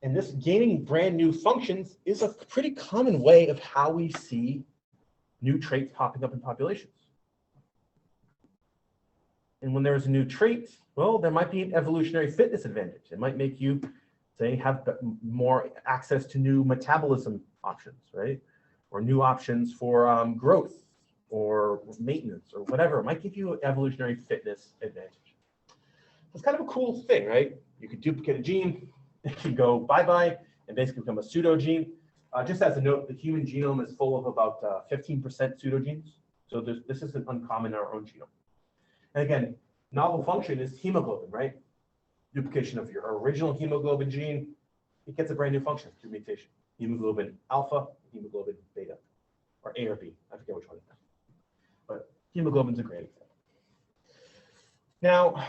And this gaining brand new functions is a pretty common way of how we see new traits popping up in populations. And when there's a new trait, well, there might be an evolutionary fitness advantage. It might make you, say, have more access to new metabolism options, right? Or new options for growth or maintenance or whatever. It might give you an evolutionary fitness advantage. It's kind of a cool thing, right? You could duplicate a gene, it could go bye-bye and basically become a pseudogene. Just as a note, the human genome is full of about 15% pseudogenes. So this isn't uncommon in our own genome. And again, novel function is hemoglobin, right? Duplication of your original hemoglobin gene, it gets a brand new function through mutation. Hemoglobin alpha, hemoglobin beta, or A or B, I forget which one it is. But hemoglobin's a great example. Now,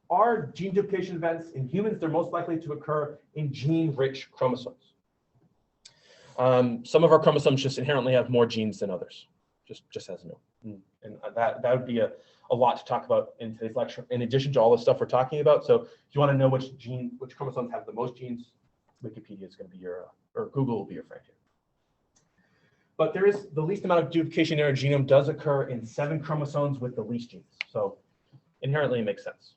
are gene duplication events in humans? They're most likely to occur in gene-rich chromosomes. Some of our chromosomes just inherently have more genes than others, just as a note. And that would be a lot to talk about in today's lecture, in addition to all the stuff we're talking about. So if you want to know which chromosomes have the most genes, Wikipedia is going to be your, or Google will be your friend here. But there is the least amount of duplication in our genome does occur in 7 chromosomes with the least genes. So inherently it makes sense.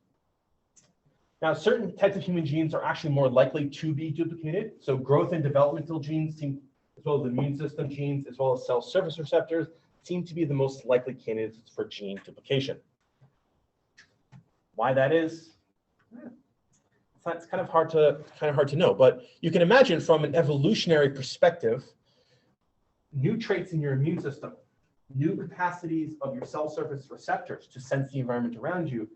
Now, certain types of human genes are actually more likely to be duplicated. So growth and developmental genes, as well as immune system genes, as well as cell surface receptors, seem to be the most likely candidates for gene duplication. Why that is, it's kind of hard to know. But you can imagine from an evolutionary perspective, new traits in your immune system, new capacities of your cell surface receptors to sense the environment around you,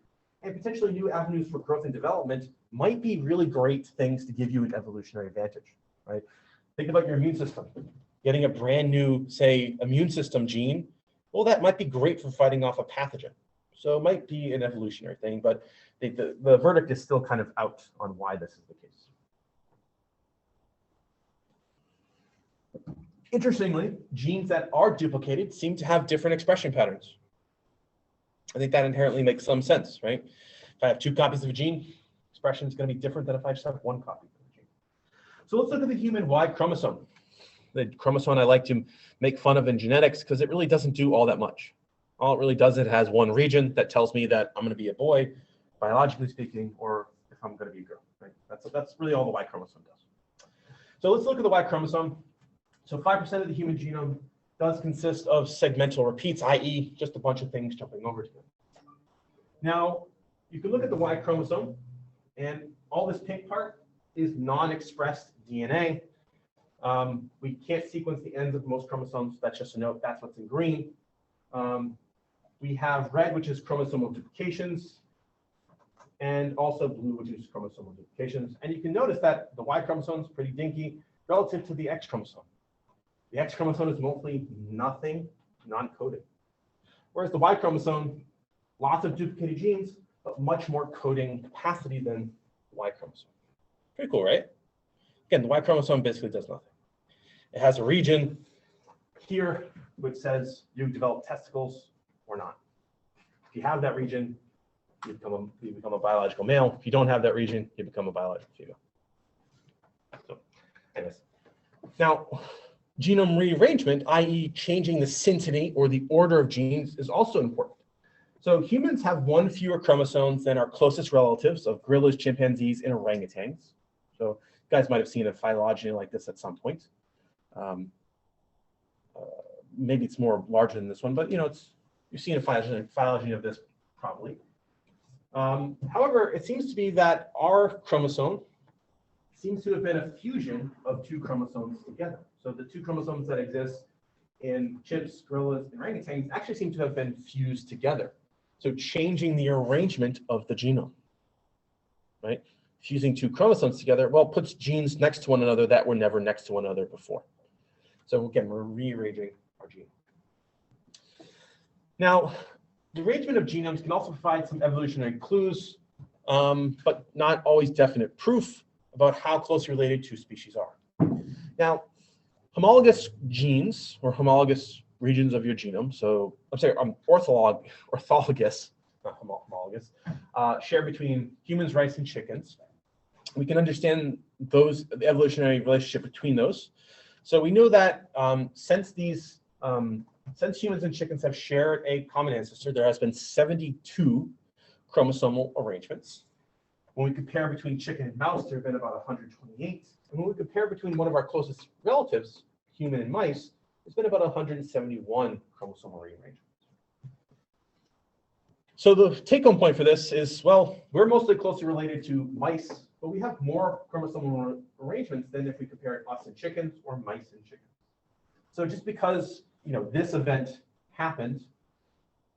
and potentially new avenues for growth and development might be really great things to give you an evolutionary advantage, right? Think about your immune system. Getting a brand new, say, immune system gene, well, that might be great for fighting off a pathogen. So it might be an evolutionary thing, but the verdict is still kind of out on why this is the case. Interestingly, genes that are duplicated seem to have different expression patterns. I think that inherently makes some sense, right? If I have 2 copies of a gene, expression is going to be different than if I just have 1 copy of the gene. So let's look at the human Y chromosome. The chromosome I like to make fun of in genetics because it really doesn't do all that much. All it really does, it has one region that tells me that I'm going to be a boy, biologically speaking, or if I'm going to be a girl, right? That's really all the Y chromosome does. So let's look at the Y chromosome. So 5% of the human genome does consist of segmental repeats, i.e. just a bunch of things jumping over together. Now, you can look at the Y chromosome, and all this pink part is non-expressed DNA. We can't sequence the ends of most chromosomes. That's just a note. That's what's in green. We have red, which is chromosomal duplications, and also blue, which is chromosomal duplications. And you can notice that the Y chromosome is pretty dinky relative to the X chromosome. The X chromosome is mostly nothing, non-coded. Whereas the Y chromosome, lots of duplicated genes, but much more coding capacity than the Y chromosome. Pretty cool, right? Again, the Y chromosome basically does nothing. It has a region here which says you develop testicles or not. If you have that region, you become a biological male. If you don't have that region, you become a biological female. So, anyways. Now, genome rearrangement, i.e. changing the synteny or the order of genes, is also important. So humans have 1 fewer chromosomes than our closest relatives of gorillas, chimpanzees, and orangutans. So you guys might have seen a phylogeny like this at some point. Maybe it's more larger than this one, but you've seen a phylogeny of this probably. However, it seems to be that our chromosome seems to have been a fusion of 2 chromosomes together. So the 2 chromosomes that exist in chimps, gorillas, and orangutans actually seem to have been fused together. So changing the arrangement of the genome, right? Fusing 2 chromosomes together, well, puts genes next to one another that were never next to one another before. So again, we're rearranging our genome. Now, the arrangement of genomes can also provide some evolutionary clues, but not always definite proof about how closely related 2 species are. Now, homologous genes or homologous regions of your genome, so I'm sorry, orthologous, not homologous, shared between humans, rice, and chickens. We can understand the evolutionary relationship between those. So we know that since humans and chickens have shared a common ancestor, there has been 72 chromosomal arrangements. When we compare between chicken and mouse, there have been about 128. And when we compare between one of our closest relatives, human and mice, it's been about 171 chromosomal rearrangements. So the take-home point for this is, well, we're mostly closely related to mice, but we have more chromosomal arrangements than if we compared us and chickens or mice and chickens. So just because this event happened,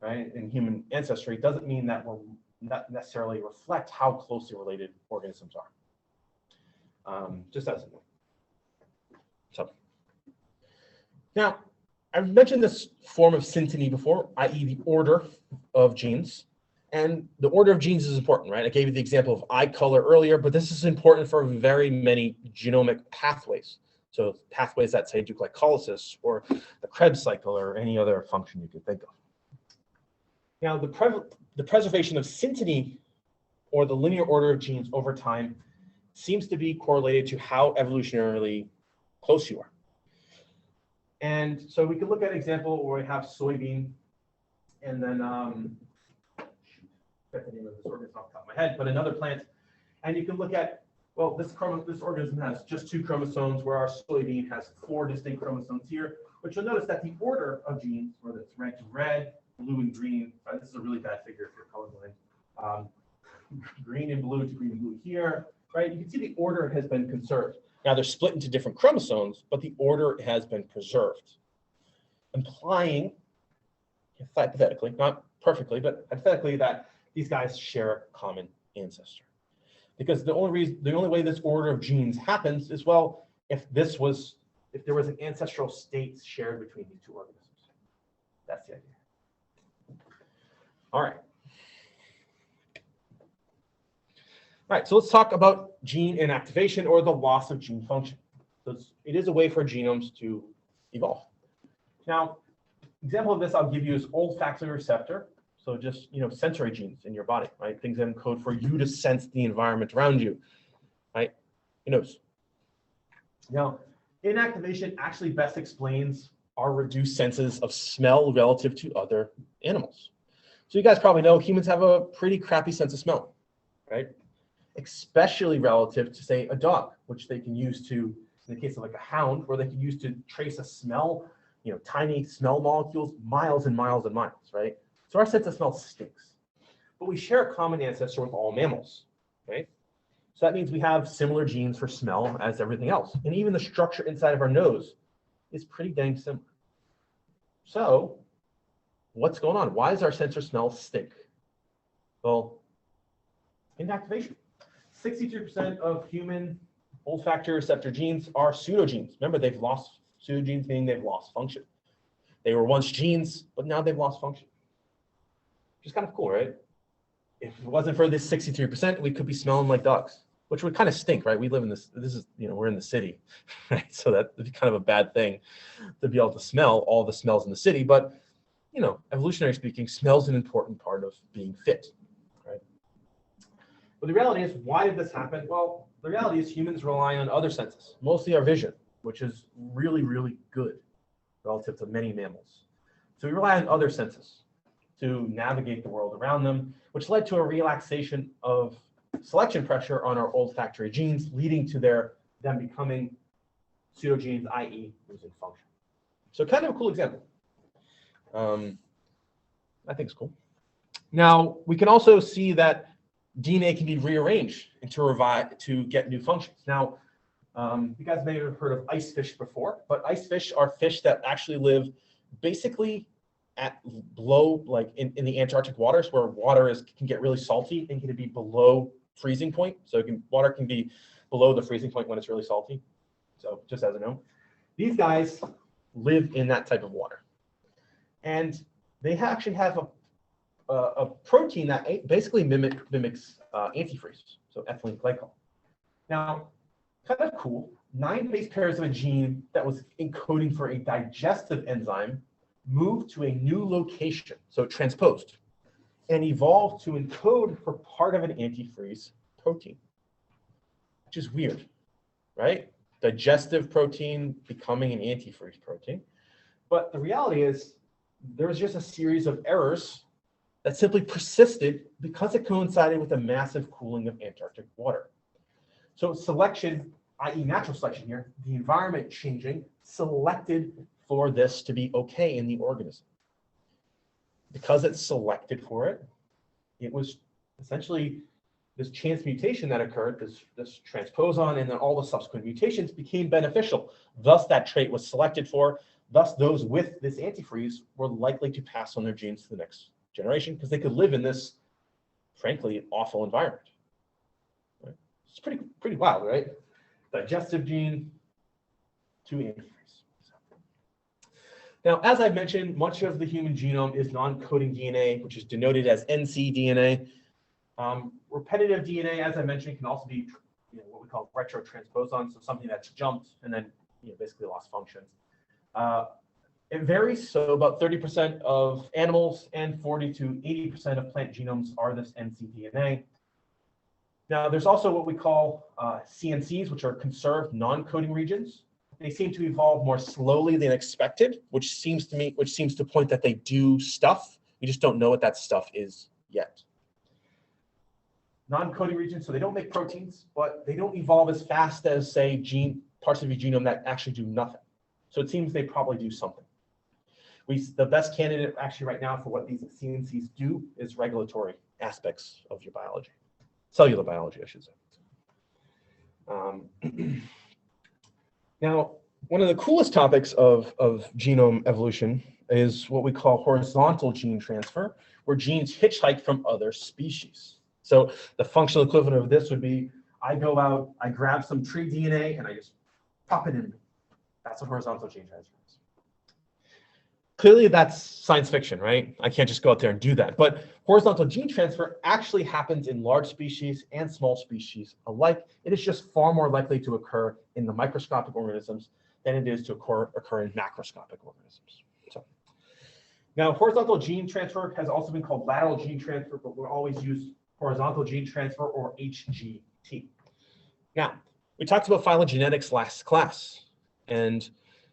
right, in human ancestry, doesn't mean that we're not necessarily reflect how closely related organisms are. Just as a note. So now, I've mentioned this form of synteny before, i.e. the order of genes. And the order of genes is important, right? I gave you the example of eye color earlier, but this is important for very many genomic pathways. So pathways that say do glycolysis or the Krebs cycle or any other function you could think of. Now, the preservation of synteny or the linear order of genes over time seems to be correlated to how evolutionarily close you are. And so we could look at an example where we have soybean, and then I forget the name of this organism off the top of my head, but another plant, and you can look at, well, this organism has just 2 chromosomes, where our soybean has 4 distinct chromosomes here. But you'll notice that the order of genes, whether it's red to red, blue and green, right, this is a really bad figure if you're colorblind. Green and blue to green and blue here, right? You can see the order has been conserved. Now they're split into different chromosomes, but the order has been preserved, implying, hypothetically, not perfectly, but hypothetically, that these guys share a common ancestor. Because the only way this order of genes happens is, well, if there was an ancestral state shared between these 2 organisms. That's the idea. All right. All right, so let's talk about gene inactivation or the loss of gene function. So it is a way for genomes to evolve. Now, example of this I'll give you is olfactory receptor. So just sensory genes in your body, right? Things that encode for you to sense the environment around you, right? Your nose. Now, inactivation actually best explains our reduced senses of smell relative to other animals. So you guys probably know humans have a pretty crappy sense of smell, right? Especially relative to, say, a dog, which they can use to, in the case of like a hound, where they can use to trace a smell, tiny smell molecules, miles and miles and miles, right? So our sense of smell stinks. But we share a common ancestor with all mammals, right? So that means we have similar genes for smell as everything else. And even the structure inside of our nose is pretty dang similar. So what's going on? Why does our sense of smell stink? Well, inactivation. 63% of human olfactory receptor genes are pseudogenes. Remember, they've lost pseudogenes, meaning they've lost function. They were once genes, but now they've lost function. Which is kind of cool, right? If it wasn't for this 63%, we could be smelling like dogs, which would kind of stink, right? We live in we're in the city, right? So that would be kind of a bad thing to be able to smell all the smells in the city. But, evolutionary speaking, smell is an important part of being fit. But the reality is, why did this happen? Well, the reality is humans rely on other senses, mostly our vision, which is really, really good relative to many mammals. So we rely on other senses to navigate the world around them, which led to a relaxation of selection pressure on our olfactory genes, leading to them becoming pseudogenes, i.e. losing function. So kind of a cool example. I think it's cool. Now, we can also see that DNA can be rearranged and to get new functions. Now, you guys may have heard of ice fish before, but ice fish are fish that actually live basically at below, like in the Antarctic waters, where water can get really salty and can be below freezing point. So water can be below the freezing point when it's really salty. So just as a note, these guys live in that type of water, and they actually have a protein that basically mimics antifreeze, so ethylene glycol. Now, kind of cool, 9 base pairs of a gene that was encoding for a digestive enzyme moved to a new location, so transposed, and evolved to encode for part of an antifreeze protein, which is weird, right? Digestive protein becoming an antifreeze protein. But the reality is there was just a series of errors that simply persisted because it coincided with a massive cooling of Antarctic water. So selection, i.e. natural selection here, the environment changing, selected for this to be okay in the organism. Because it selected for it, it was essentially this chance mutation that occurred, this transposon, and then all the subsequent mutations became beneficial. Thus, that trait was selected for. Thus, those with this antifreeze were likely to pass on their genes to the next generation because they could live in this, frankly, awful environment. Right? It's pretty wild, right? Digestive gene to antifreeze. Now, as I mentioned, much of the human genome is non-coding DNA, which is denoted as ncDNA. Repetitive DNA, as I mentioned, can also be what we call retrotransposon, so something that's jumped and then basically lost functions. It varies, so about 30% of animals and 40 to 80% of plant genomes are this ncDNA. Now, there's also what we call CNCs, which are conserved non-coding regions. They seem to evolve more slowly than expected, which seems to point that they do stuff. We just don't know what that stuff is yet. Non-coding regions, so they don't make proteins, but they don't evolve as fast as, say, parts of your genome that actually do nothing. So it seems they probably do something. The best candidate actually right now for what these CNCs do is regulatory aspects of your biology. Cellular biology, I should say. Now, one of the coolest topics of genome evolution is what we call horizontal gene transfer, where genes hitchhike from other species. So the functional equivalent of this would be, I go out, I grab some tree DNA, and I just pop it in. That's what horizontal gene transfer is. Clearly, that's science fiction, right? I can't just go out there and do that. But horizontal gene transfer actually happens in large species and small species alike. It is just far more likely to occur in the microscopic organisms than it is to occur in macroscopic organisms. So, now, horizontal gene transfer has also been called lateral gene transfer, but we'll always use horizontal gene transfer, or HGT. Now, we talked about phylogenetics last class, and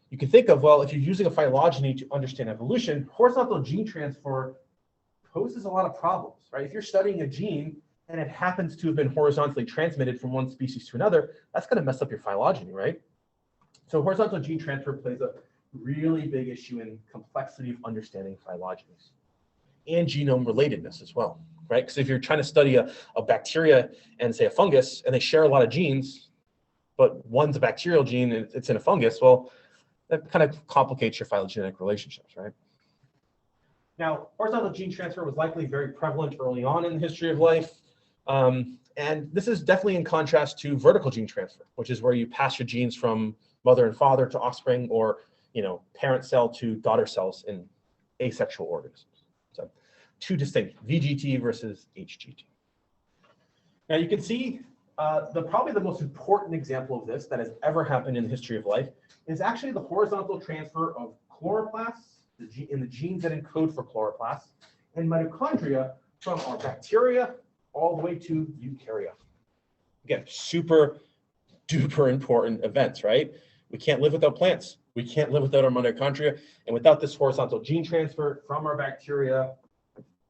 you can think of, well, if you're using a phylogeny to understand evolution, horizontal gene transfer poses a lot of problems, right? If you're studying a gene and it happens to have been horizontally transmitted from one species to another, that's going to mess up your phylogeny, right? So horizontal gene transfer plays a really big issue in complexity of understanding phylogenies and genome relatedness as well, right? Because if you're trying to study a bacteria and, say, a fungus, and they share a lot of genes, but one's a bacterial gene and it's in a fungus, well, that kind of complicates your phylogenetic relationships, right? Now, horizontal gene transfer was likely very prevalent early on in the history of life. And this is definitely in contrast to vertical gene transfer, which is where you pass your genes from mother and father to offspring, or parent cell to daughter cells in asexual organisms. So two distinct, VGT versus HGT. Now you can see probably the most important example of this that has ever happened in the history of life is actually the horizontal transfer of chloroplasts, in the genes that encode for chloroplasts, and mitochondria from our bacteria all the way to eukarya. Again, super duper important events, right? We can't live without plants. We can't live without our mitochondria. And without this horizontal gene transfer from our bacteria,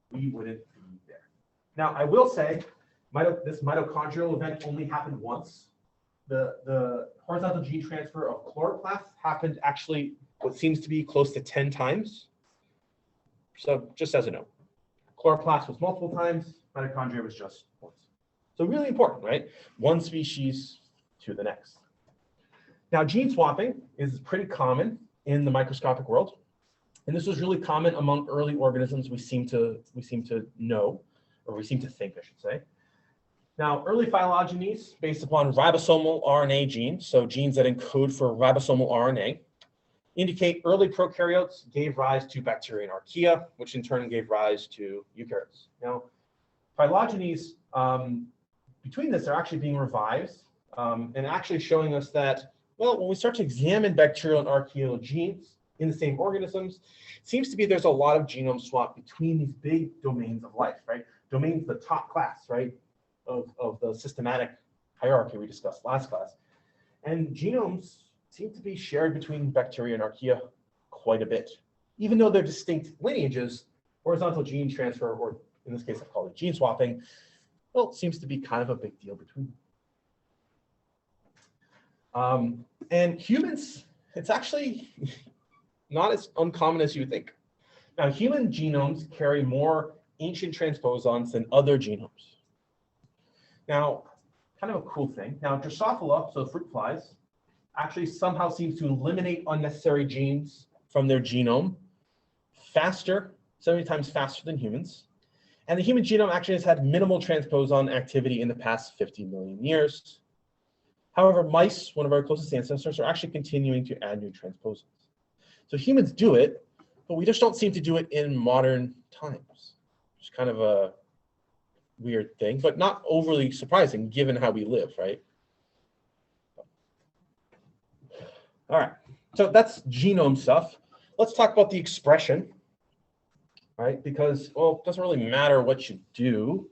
we wouldn't be there. Now, I will say, this mitochondrial event only happened once. The horizontal gene transfer of chloroplasts happened actually what seems to be close to 10 times. So just as a note, chloroplast was multiple times, mitochondria was just once. So really important, right? One species to the next. Now, gene swapping is pretty common in the microscopic world. And this was really common among early organisms we seem to know, or we seem to think, I should say. Now, early phylogenies based upon ribosomal RNA genes, so genes that encode for ribosomal RNA, indicate early prokaryotes gave rise to bacteria and archaea, which in turn gave rise to eukaryotes. Now, phylogenies between this are actually being revised and actually showing us that Well, when we start to examine bacterial and archaeal genes in the same organisms, it seems to be there's a lot of genome swap between these big domains of life, right? Domains, the top class, right, of the systematic hierarchy we discussed last class. And genomes seem to be shared between bacteria and archaea quite a bit. Even though they're distinct lineages, horizontal gene transfer, or in this case, I call it gene swapping, well, it seems to be kind of a big deal between them. And humans, it's actually not as uncommon as you would think. Now, human genomes carry more ancient transposons than other genomes. Now, kind of a cool thing. Now, Drosophila, so fruit flies, actually somehow seems to eliminate unnecessary genes from their genome faster, 70 times faster than humans. And the human genome actually has had minimal transposon activity in the past 50 million years. However, mice, one of our closest ancestors, are actually continuing to add new transposons. So humans do it, but we just don't seem to do it in modern times. It's kind of a weird thing, but not overly surprising given how we live, right? All right, so that's genome stuff. Let's talk about the expression, right? Because, well, it doesn't really matter what you do,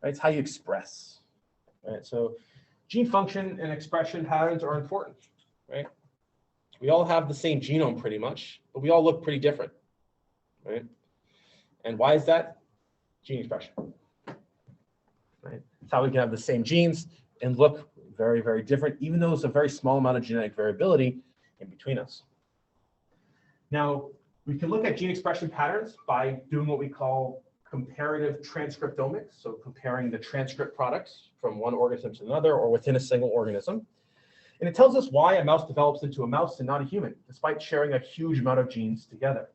right? It's how you express, right? So gene function and expression patterns are important, right? We all have the same genome pretty much, but we all look pretty different, right? And why is that? Gene expression, right? It's how we can have the same genes and look very, very different, even though there's a very small amount of genetic variability in between us. Now, we can look at gene expression patterns by doing what we call comparative transcriptomics, so comparing the transcript products from one organism to another or within a single organism. And it tells us why a mouse develops into a mouse and not a human, despite sharing a huge amount of genes together,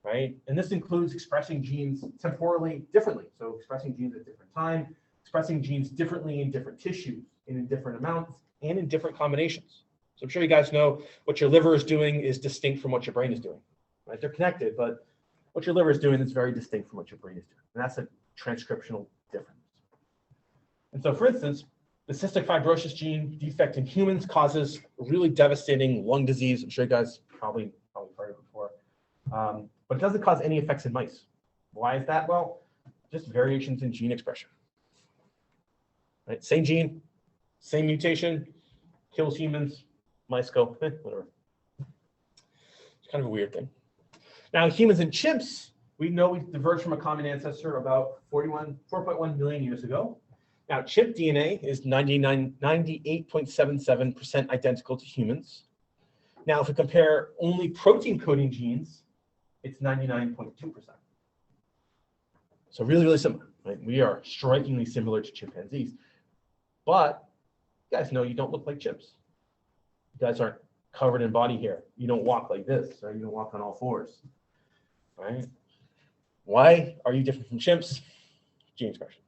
right? And this includes expressing genes temporally differently, so expressing genes at different time, expressing genes differently in different tissues, and in different amounts, and in different combinations. So I'm sure you guys know what your liver is doing is distinct from what your brain is doing, right? They're connected, but what your liver is doing is very distinct from what your brain is doing. And that's a transcriptional difference. And so, for instance, the cystic fibrosis gene defect in humans causes really devastating lung disease. I'm sure you guys probably heard it before. But it doesn't cause any effects in mice. Why is that? Well, just variations in gene expression. Right? Same gene, same mutation, kills humans, mice go, whatever. It's kind of a weird thing. Now, humans and chimps, we know we diverged from a common ancestor about 4.1 million years ago. Now, chimp DNA is 98.77% identical to humans. Now, if we compare only protein coding genes, it's 99.2%. So really, really similar. Right? We are strikingly similar to chimpanzees. But you guys know you don't look like chimps. You guys aren't covered in body hair. You don't walk like this, or you don't walk on all fours. Right? Why are you different from chimps? Gene expression.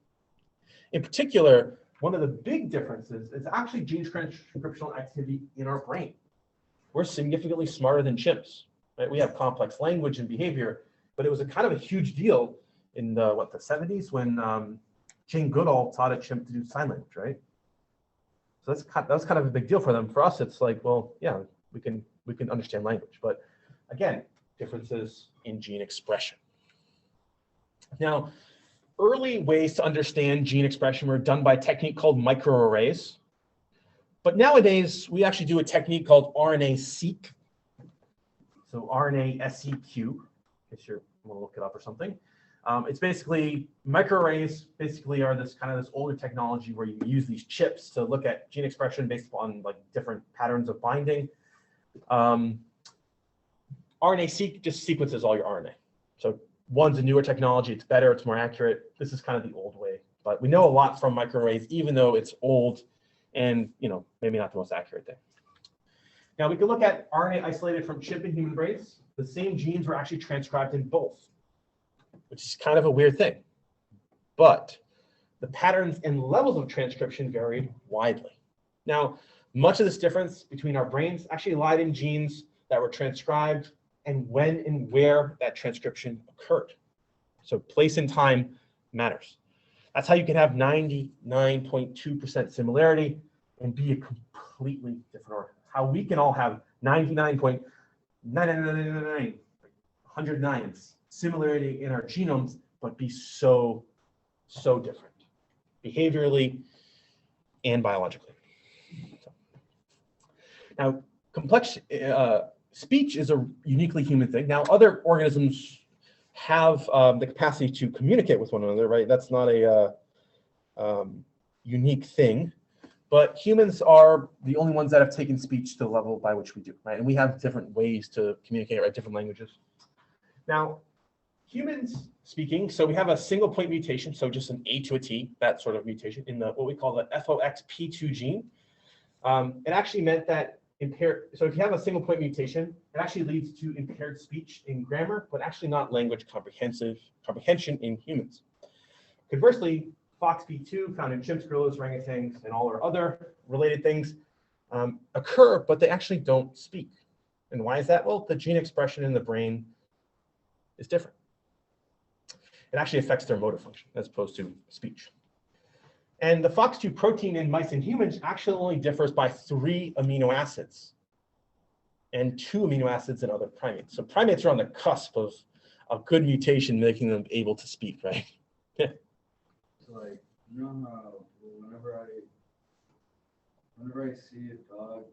In particular, one of the big differences is actually gene transcriptional activity in our brain. We're significantly smarter than chimps. Right? We have complex language and behavior, but it was a kind of a huge deal in the 70s when Jane Goodall taught a chimp to do sign language, right? So that was kind of a big deal for them. For us, it's like, well, yeah, we can understand language, but again, differences in gene expression. Now, early ways to understand gene expression were done by a technique called microarrays. But nowadays, we actually do a technique called RNA-seq. So RNA-seq, in case you want to look it up or something. It's basically, microarrays basically are this older technology where you use these chips to look at gene expression based on like different patterns of binding. RNA-seq just sequences all your RNA. So one's a newer technology, it's better, it's more accurate. This is kind of the old way, but we know a lot from microarrays, even though it's old and maybe not the most accurate thing. Now we can look at RNA isolated from chimp and human brains. The same genes were actually transcribed in both, which is kind of a weird thing. But the patterns and levels of transcription varied widely. Now, much of this difference between our brains actually lied in genes that were transcribed and when and where that transcription occurred. So place and time matters. That's how you can have 99.2% similarity and be a completely different organism. how we can all have 99.99999, 109s similarity in our genomes, but be so different, behaviorally and biologically. Now, complex speech is a uniquely human thing. Now, other organisms have the capacity to communicate with one another, right? That's not a unique thing, but humans are the only ones that have taken speech to the level by which we do, right? And we have different ways to communicate, right? Different languages. Now, humans speaking, so we have a single point mutation, so just an A to a T, that sort of mutation in the what we call the FOXP2 gene. It actually meant that so if you have a single point mutation, it actually leads to impaired speech in grammar, but actually not language comprehension in humans. Conversely, FOXP2 found in chimps, gorillas, orangutans, and all our other related things occur, but they actually don't speak. And why is that? Well, the gene expression in the brain is different. It actually affects their motor function as opposed to speech. And the FOX2 protein in mice and humans actually only differs by 3 amino acids and 2 amino acids in other primates. So primates are on the cusp of a good mutation making them able to speak, right? So like, you know how whenever I see a dog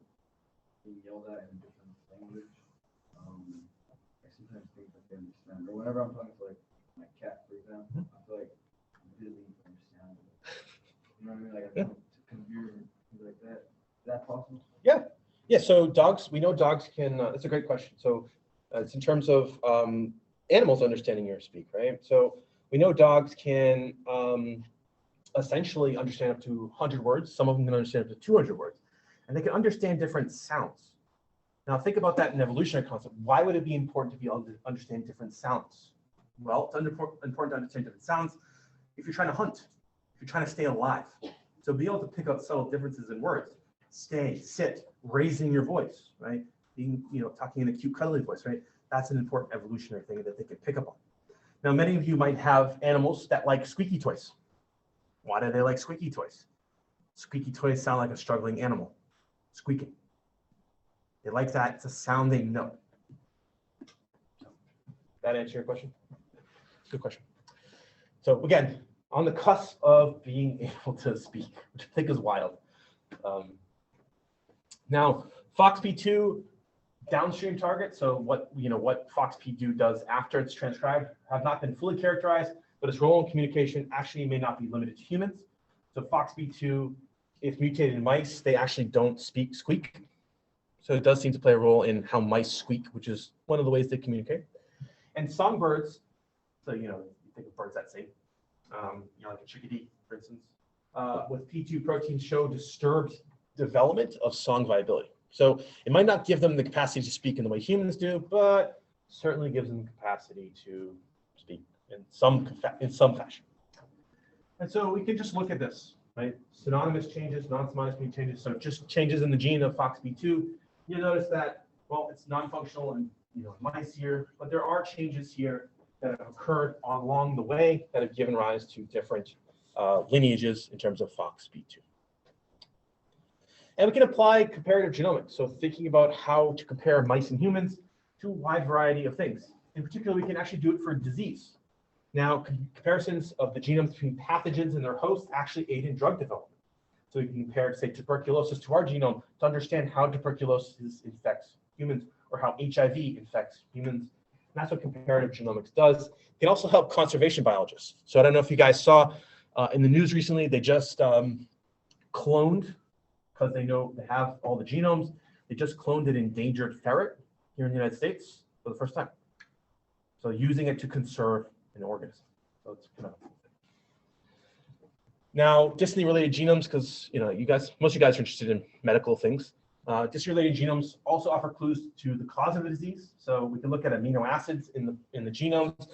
being yelled at in a different language, I sometimes think that they understand. Or whenever I'm talking to like my cat, for example, I feel like I'm really understand it. You know what I mean? Like I don't to confuse and things like that. Is that possible? Yeah. Yeah. So dogs, we know dogs can. That's a great question. So it's in terms of animals understanding your speak, right? So we know dogs can essentially understand up to 100 words. Some of them can understand up to 200 words, and they can understand different sounds. Now think about that in evolutionary concept. Why would it be important to be able to understand different sounds? Well, it's important to understand different sounds if you're trying to hunt, if you're trying to stay alive. So be able to pick up subtle differences in words, stay, sit, raising your voice, right? Being, talking in a cute, cuddly voice, right? That's an important evolutionary thing that they can pick up on. Now, many of you might have animals that like squeaky toys. Why do they like squeaky toys? Squeaky toys sound like a struggling animal, squeaking. They like that. It's a sound they know. That answer your question? Good question. So again, on the cusp of being able to speak, which I think is wild. Now, FOXP2 downstream targets, so what FOXP2 does after it's transcribed, have not been fully characterized, but its role in communication actually may not be limited to humans. So FOXP2, if mutated in mice, they actually don't squeak. So it does seem to play a role in how mice squeak, which is one of the ways they communicate. And songbirds, so you think of birds that sing, like a chickadee, for instance, with P2 proteins show disturbed development of song viability. So it might not give them the capacity to speak in the way humans do, but certainly gives them the capacity to speak in some fashion. And so we can just look at this, right? Synonymous changes, non-synonymous changes. So just changes in the gene of FOXP2. You'll notice that, well, it's non-functional in mice here, but there are changes here that have occurred along the way that have given rise to different lineages in terms of FOXP2. And we can apply comparative genomics. So thinking about how to compare mice and humans to a wide variety of things. In particular, we can actually do it for disease. Now, comparisons of the genomes between pathogens and their hosts actually aid in drug development. So we can compare, say, tuberculosis to our genome to understand how tuberculosis infects humans or how HIV infects humans. And that's what comparative genomics does. It can also help conservation biologists. So I don't know if you guys saw in the news recently, they just cloned, because they know they have all the genomes, they just cloned an endangered ferret here in the United States for the first time. So using it to conserve an organism. So it's kind of now distantly related genomes, because most of you guys are interested in medical things. Distantly related genomes also offer clues to the cause of the disease. So we can look at amino acids in the genomes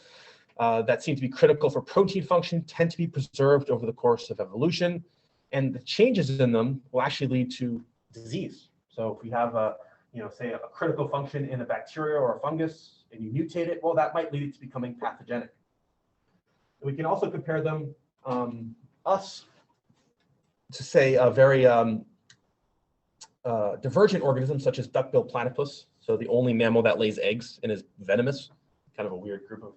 that seem to be critical for protein function, tend to be preserved over the course of evolution, and the changes in them will actually lead to disease. So if we have say a critical function in a bacteria or a fungus, and you mutate it, well, that might lead it to becoming pathogenic. And we can also compare them, us, to say a very divergent organisms such as duck-billed platypus, so the only mammal that lays eggs and is venomous, kind of a weird group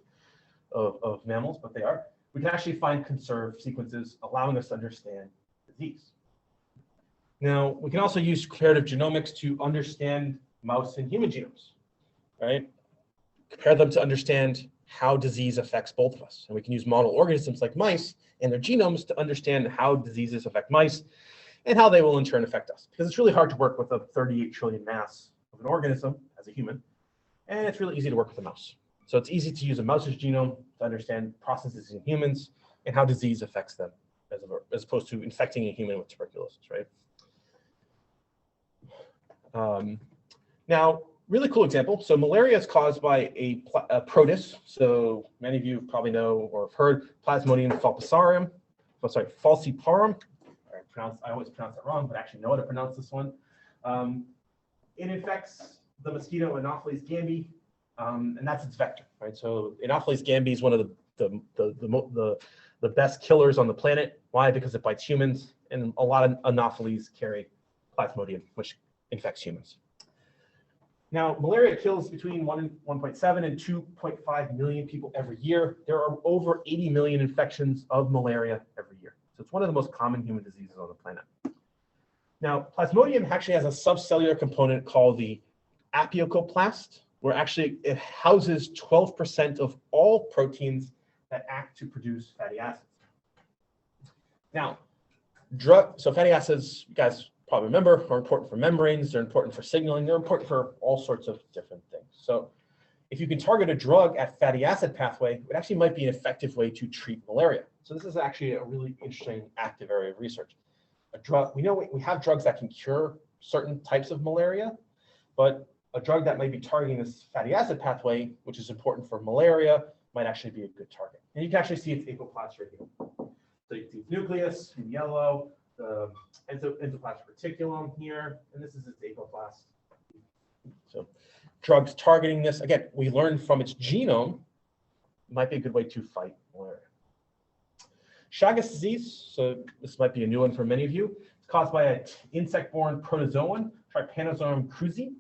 of mammals, but they are. We can actually find conserved sequences allowing us to understand disease. Now, we can also use comparative genomics to understand mouse and human genomes, right? Compare them to understand how disease affects both of us. And we can use model organisms like mice and their genomes to understand how diseases affect mice and how they will in turn affect us. Because it's really hard to work with a 38 trillion mass of an organism as a human, and it's really easy to work with a mouse. So it's easy to use a mouse's genome to understand processes in humans and how disease affects them, as opposed to infecting a human with tuberculosis, right? Now, really cool example. So malaria is caused by a protus. So many of you probably know or have heard Plasmodium falciparum. Falciparum. I always pronounce it wrong, but I actually know how to pronounce this one. It infects the mosquito Anopheles gambiae, and that's its vector, right? So Anopheles gambiae is one of the best killers on the planet. Why? Because it bites humans, and a lot of Anopheles carry Plasmodium, which infects humans. Now, malaria kills between 1.7 and 2.5 million people every year. There are over 80 million infections of malaria every year. So it's one of the most common human diseases on the planet. Now, Plasmodium actually has a subcellular component called the apiocoplast, where actually it houses 12% of all proteins that act to produce fatty acids. Now, so fatty acids, you guys probably remember, are important for membranes, they're important for signaling, they're important for all sorts of different things. So if you can target a drug at fatty acid pathway, it actually might be an effective way to treat malaria. So this is actually a really interesting active area of research. A drug, we know we have drugs that can cure certain types of malaria, but a drug that might be targeting this fatty acid pathway, which is important for malaria, might actually be a good target. And you can actually see its apoplast right here. So you can see its nucleus in yellow, the endoplasmic reticulum here, and this is its apoplast. So drugs targeting this, again, we learned from its genome, might be a good way to fight malaria. Chagas disease, so this might be a new one for many of you. It's caused by an insect-borne protozoan, Trypanosome cruzi.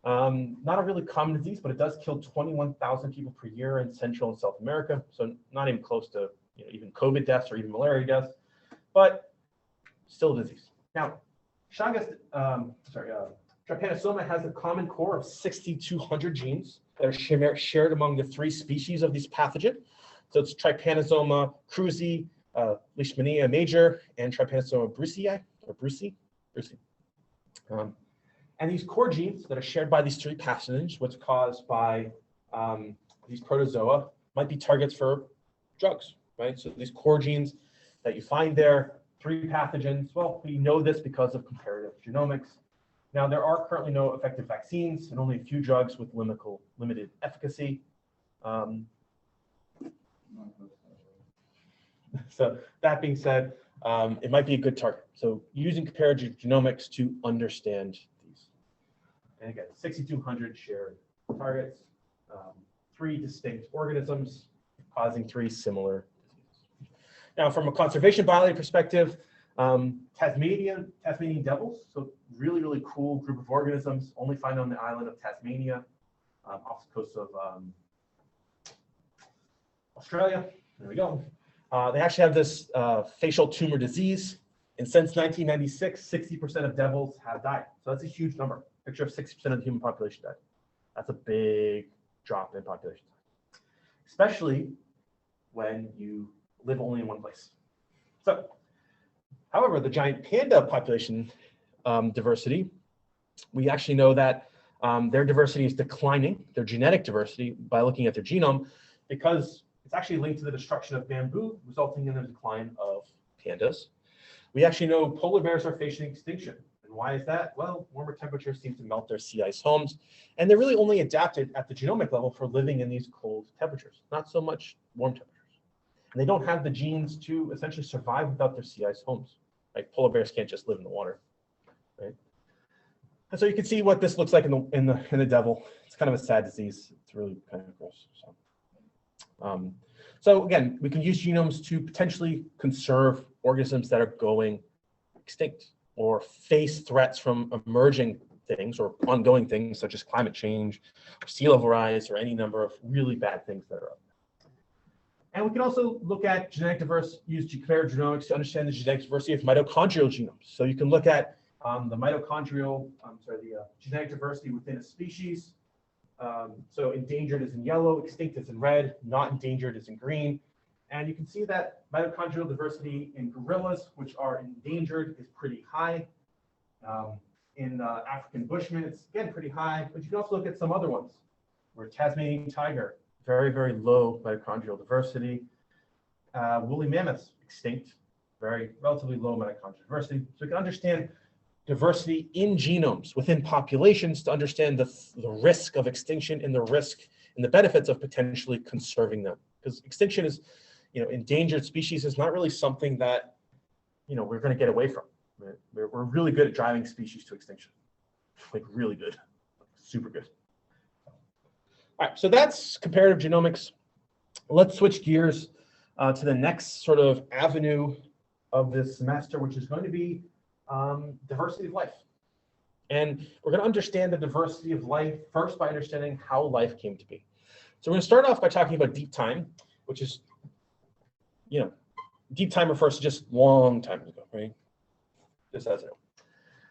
Not a really common disease, but it does kill 21,000 people per year in Central and South America. So not even close to even COVID deaths or even malaria deaths, but still a disease. Now, Trypanosoma has a common core of 6,200 genes that are shared among the 3 species of this pathogen. So it's Trypanosoma cruzi, Leishmania major, and Trypanosoma brucei, or brucei. And these core genes that are shared by these 3 pathogens, what's caused by these protozoa, might be targets for drugs, right? So these core genes that you find there, 3 pathogens, well, we know this because of comparative genomics. Now, there are currently no effective vaccines and only a few drugs with limited efficacy. So that being said, it might be a good target. So using comparative genomics to understand these. And again, 6,200 shared targets, 3 distinct organisms causing 3 similar diseases. Now, from a conservation biology perspective, Tasmanian devils, so really, really cool group of organisms, only found on the island of Tasmania, off the coast of Australia. There we go. They actually have this facial tumor disease. And since 1996, 60% of devils have died. So that's a huge number. Picture of 60% of the human population died. That's a big drop in population, especially when you live only in one place. So, however, the giant panda population diversity, we actually know that their diversity is declining, their genetic diversity, by looking at their genome, because it's actually linked to the destruction of bamboo, resulting in the decline of pandas. We actually know polar bears are facing extinction. And why is that? Well, warmer temperatures seem to melt their sea ice homes, and they're really only adapted at the genomic level for living in these cold temperatures, not so much warm temperatures. And they don't have the genes to essentially survive without their sea ice homes. Like polar bears can't just live in the water, right? And so you can see what this looks like in the devil. It's kind of a sad disease. It's really kind of gross. So again, we can use genomes to potentially conserve organisms that are going extinct. or face threats from emerging things or ongoing things such as climate change, or sea level rise, or any number of really bad things that are up. And we can also look at genetic diversity, use comparative genomics to understand the genetic diversity of mitochondrial genomes. So you can look at the genetic diversity within a species. So endangered is in yellow, extinct is in red, not endangered is in green. And you can see that mitochondrial diversity in gorillas, which are endangered, is pretty high. In African bushmen, it's again pretty high, but you can also look at some other ones, where Tasmanian tiger, very, very low mitochondrial diversity. Woolly mammoths, extinct, relatively low mitochondrial diversity. So we can understand diversity in genomes within populations to understand the risk of extinction and the risk and the benefits of potentially conserving them. Because extinction is, endangered species is not really something that, we're going to get away from. Right? We're really good at driving species to extinction, like really good, super good. All right, so that's comparative genomics. Let's switch gears to the next sort of avenue of this semester, which is going to be diversity of life. And we're going to understand the diversity of life first by understanding how life came to be. So we're going to start off by talking about deep time, which is, deep time refers to just long time ago, right? Just as I know.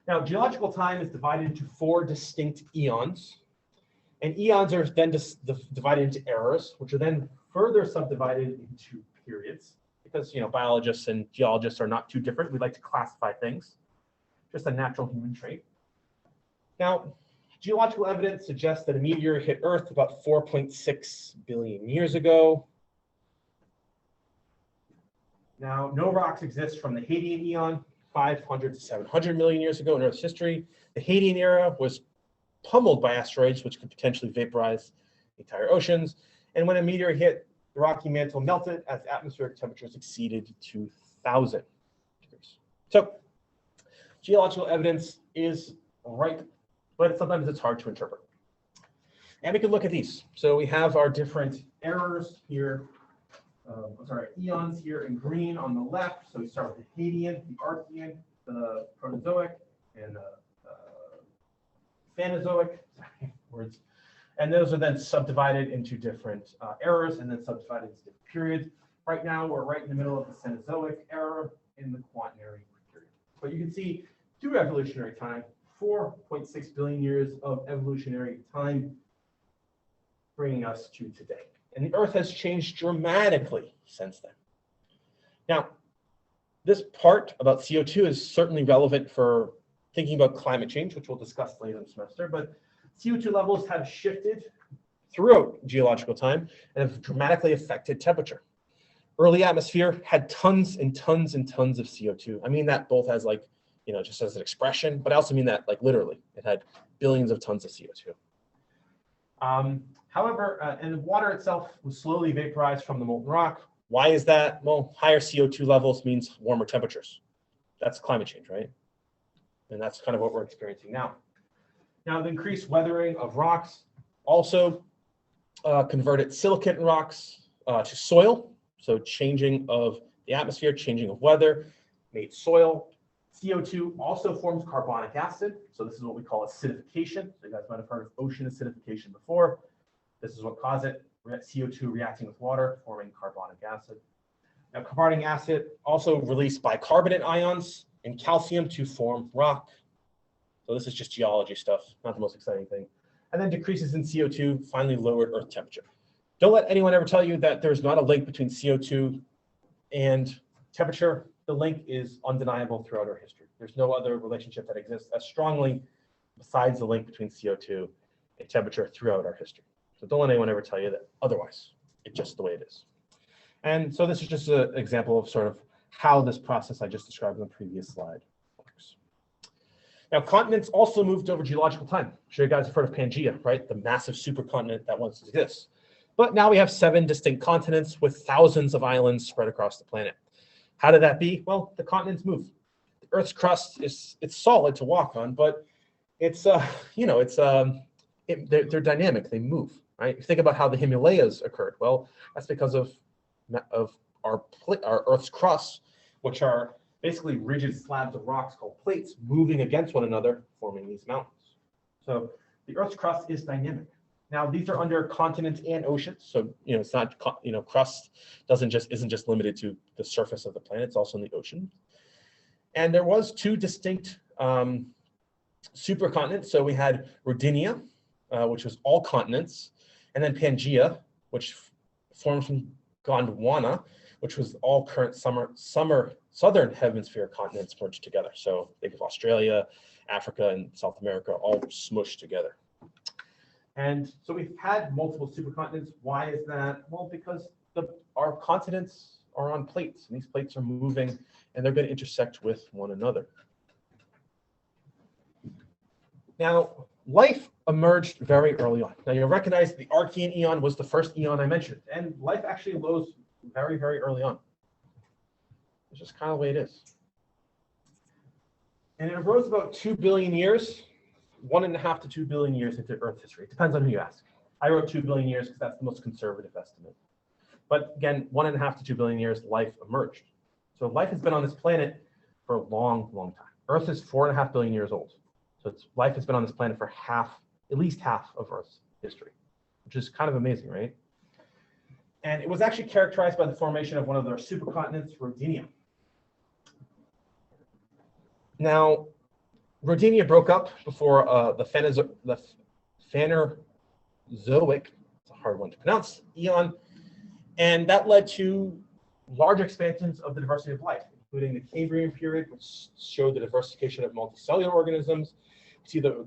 Now, geological time is divided into 4 distinct eons. And eons are then divided into eras, which are then further subdivided into periods. Because biologists and geologists are not too different. We like to classify things. Just a natural human trait. Now, geological evidence suggests that a meteor hit Earth about 4.6 billion years ago. Now, no rocks exist from the Hadean eon, 500 to 700 million years ago in Earth's history. The Hadean era was pummeled by asteroids, which could potentially vaporize the entire oceans. And when a meteor hit, the rocky mantle melted as atmospheric temperatures exceeded 2,000 degrees. So, geological evidence is right, but sometimes it's hard to interpret. And we can look at these. So we have our different eras here, eons here in green on the left. So we start with the Hadean, the Archean, the Proterozoic, and Phanerozoic, words. And those are then subdivided into different eras and then subdivided into different periods. Right now, we're right in the middle of the Cenozoic era in the Quaternary period. But you can see through evolutionary time, 4.6 billion years of evolutionary time bringing us to today. And the Earth has changed dramatically since then. Now, this part about CO2 is certainly relevant for thinking about climate change, which we'll discuss later in the semester, but CO2 levels have shifted throughout geological time and have dramatically affected temperature. Early atmosphere had tons and tons and tons of CO2. I mean that both as just as an expression, but I also mean that literally. It had billions of tons of CO2. However, and the water itself was slowly vaporized from the molten rock. Why is that? Well, higher CO2 levels means warmer temperatures. That's climate change, right? And that's kind of what we're experiencing now. Now, the increased weathering of rocks also converted silicate rocks to soil. So changing of the atmosphere, changing of weather, made soil. CO2 also forms carbonic acid. So this is what we call acidification. So you guys might have heard of ocean acidification before. This is what caused it. CO2 reacting with water, forming carbonic acid. Now, carbonic acid also released bicarbonate ions and calcium to form rock. So this is just geology stuff, not the most exciting thing. And then decreases in CO2 finally lowered Earth temperature. Don't let anyone ever tell you that there's not a link between CO2 and temperature. The link is undeniable throughout our history. There's no other relationship that exists as strongly besides the link between CO2 and temperature throughout our history. So don't let anyone ever tell you that otherwise. It's just the way it is. And so this is just an example of sort of how this process I just described in the previous slide works. Now, continents also moved over geological time. I'm sure you guys have heard of Pangaea, right? The massive supercontinent that once exists. But now we have 7 distinct continents with thousands of islands spread across the planet. How did that be? Well, the continents move. The Earth's crust it's solid to walk on, but it's they're dynamic. They move, right? If you think about how the Himalayas occurred, well, that's because of our Earth's crust, which are basically rigid slabs of rocks called plates moving against one another, forming these mountains. So the Earth's crust is dynamic. Now these are under continents and oceans, so it's not crust isn't just limited to the surface of the planet; it's also in the ocean. And there was two distinct supercontinents. So we had Rodinia, which was all continents, and then Pangaea, which formed from Gondwana, which was all current southern hemisphere continents merged together. So think of Australia, Africa, and South America all smushed together. And so we've had multiple supercontinents. Why is that? Well, because our continents are on plates, and these plates are moving, and they're going to intersect with one another. Now, life emerged very early on. Now, you'll recognize the Archean eon was the first eon I mentioned, and life actually arose very, very early on. It's just kind of the way it is. And it arose about 2 billion years, 1.5 to 2 billion years into Earth history. It depends on who you ask. I wrote 2 billion years because that's the most conservative estimate. But again, 1.5 to 2 billion years, life emerged. So life has been on this planet for a long, long time. Earth is 4.5 billion years old. So life has been on this planet for at least half of Earth's history, which is kind of amazing, right? And it was actually characterized by the formation of one of their supercontinents, Rodinia. Now, Rodinia broke up before the Phanerozoic, it's a hard one to pronounce, eon, and that led to large expansions of the diversity of life, including the Cambrian period, which showed the diversification of multicellular organisms. You see the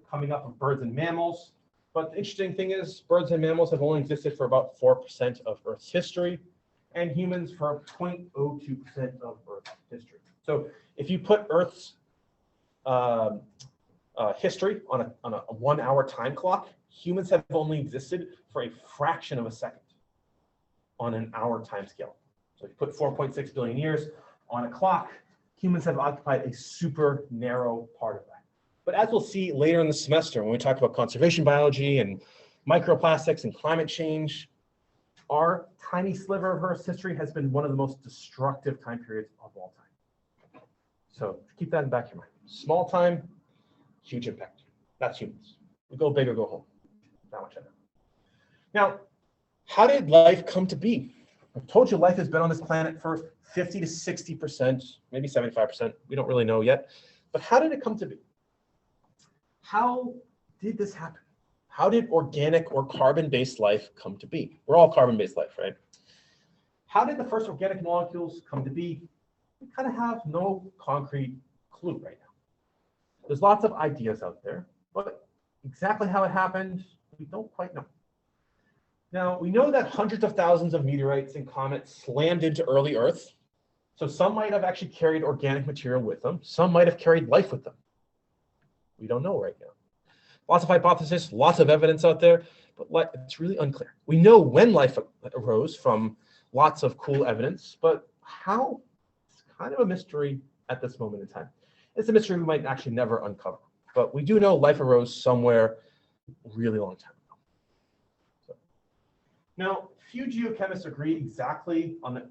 coming up of birds and mammals. But the interesting thing is birds and mammals have only existed for about 4% of Earth's history, and humans for 0.02% of Earth's history. So if you put Earth's history on a 1 hour time clock, humans have only existed for a fraction of a second on an hour time scale. So if you put 4.6 billion years on a clock, humans have occupied a super narrow part of that. But as we'll see later in the semester, when we talk about conservation biology and microplastics and climate change, our tiny sliver of Earth's history has been one of the most destructive time periods of all time. So keep that in the back of your mind. Small time, huge impact. That's humans. We go big or go home. Not much of it. Now, how did life come to be? I've told you life has been on this planet for 50 to 60%, maybe 75%. We don't really know yet. But how did it come to be? How did this happen? How did organic or carbon-based life come to be? We're all carbon-based life, right? How did the first organic molecules come to be? We kind of have no concrete clue right now. There's lots of ideas out there, but exactly how it happened, we don't quite know. Now, we know that hundreds of thousands of meteorites and comets slammed into early Earth. So some might have actually carried organic material with them. Some might have carried life with them. We don't know right now. Lots of hypotheses, lots of evidence out there, but it's really unclear. We know when life arose from lots of cool evidence, but how? It's kind of a mystery at this moment in time. It's a mystery we might actually never uncover, but we do know life arose somewhere a really long time ago. Now, few geochemists agree exactly on the.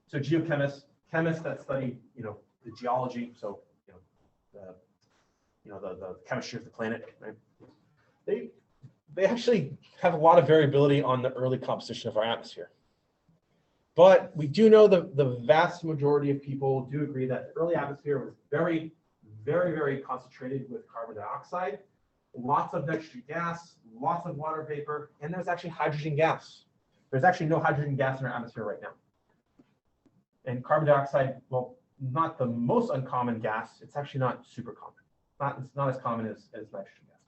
So geochemists, chemists that study, the geology, so the chemistry of the planet, right? They actually have a lot of variability on the early composition of our atmosphere. But we do know the vast majority of people do agree that the early atmosphere was very, very, very concentrated with carbon dioxide, lots of nitrogen gas, lots of water vapor, and there's actually hydrogen gas. There's actually no hydrogen gas in our atmosphere right now. And carbon dioxide, well, not the most uncommon gas, it's actually not super common. It's not as common as nitrogen gas.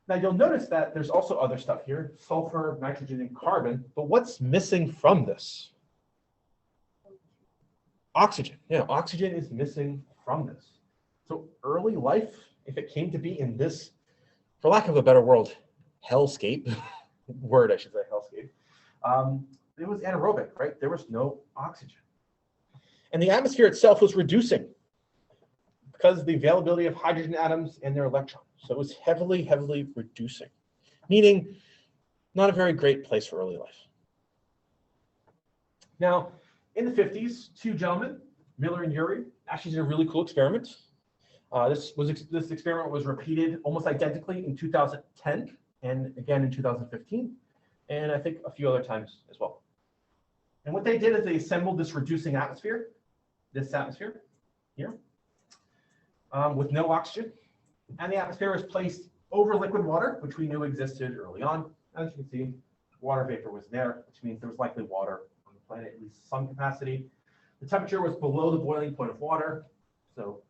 Now you'll notice that there's also other stuff here, sulfur, nitrogen, and carbon, but what's missing from this? Oxygen. Yeah, oxygen is missing from this. So early life, if it came to be in this, for lack of a better word, hellscape, word I should say, hellscape, it was anaerobic, right? There was no oxygen. And the atmosphere itself was reducing because of the availability of hydrogen atoms and their electrons. So it was heavily, heavily reducing, meaning not a very great place for early life. Now, In the 50s, two gentlemen, Miller and Urey, actually did a really cool experiment. This experiment was repeated almost identically in 2010 and again in 2015, and I think a few other times as well. And what they did is they assembled this reducing atmosphere, this atmosphere here, with no oxygen, and the atmosphere was placed over liquid water, which we knew existed early on. As you can see, water vapor was there, which means there was likely water on the planet, at least some capacity. The temperature was below the boiling point of water, so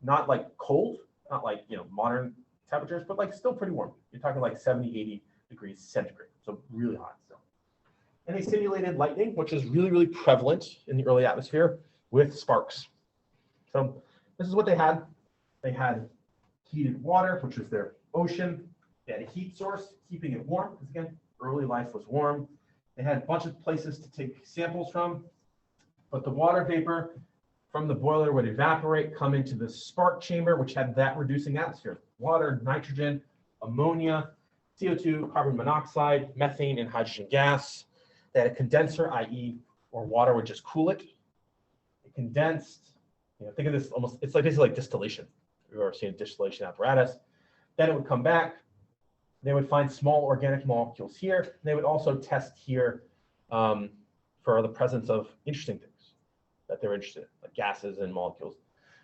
not like cold, not like modern temperatures, but like still pretty warm. You're talking like 70, 80 degrees centigrade, so really hot still. And they simulated lightning, which is really, really prevalent in the early atmosphere with sparks. So this is what they had. They had heated water, which was their ocean. They had a heat source, keeping it warm, because again, early life was warm. They had a bunch of places to take samples from, but the water vapor from the boiler would evaporate, come into the spark chamber, which had that reducing atmosphere: water, nitrogen, ammonia, CO2, carbon monoxide, methane, and hydrogen gas. They had a condenser, i.e., or water would just cool it. It condensed. Think of this almost, it's like basically like distillation. We've ever seen a distillation apparatus. Then it would come back. They would find small organic molecules here. They would also test here for the presence of interesting things that they're interested in, like gases and molecules.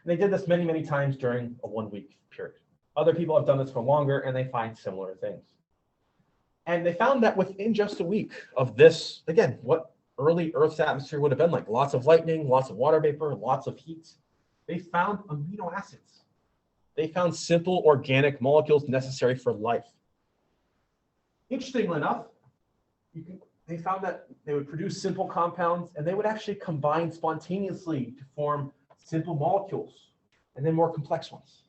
And they did this many, many times during a 1-week period. Other people have done this for longer, and they find similar things. And they found that within just a week of this, again, what early Earth's atmosphere would have been like, lots of lightning, lots of water vapor, lots of heat, they found amino acids. They found simple organic molecules necessary for life. Interestingly enough, they found that they would produce simple compounds, and they would actually combine spontaneously to form simple molecules and then more complex ones.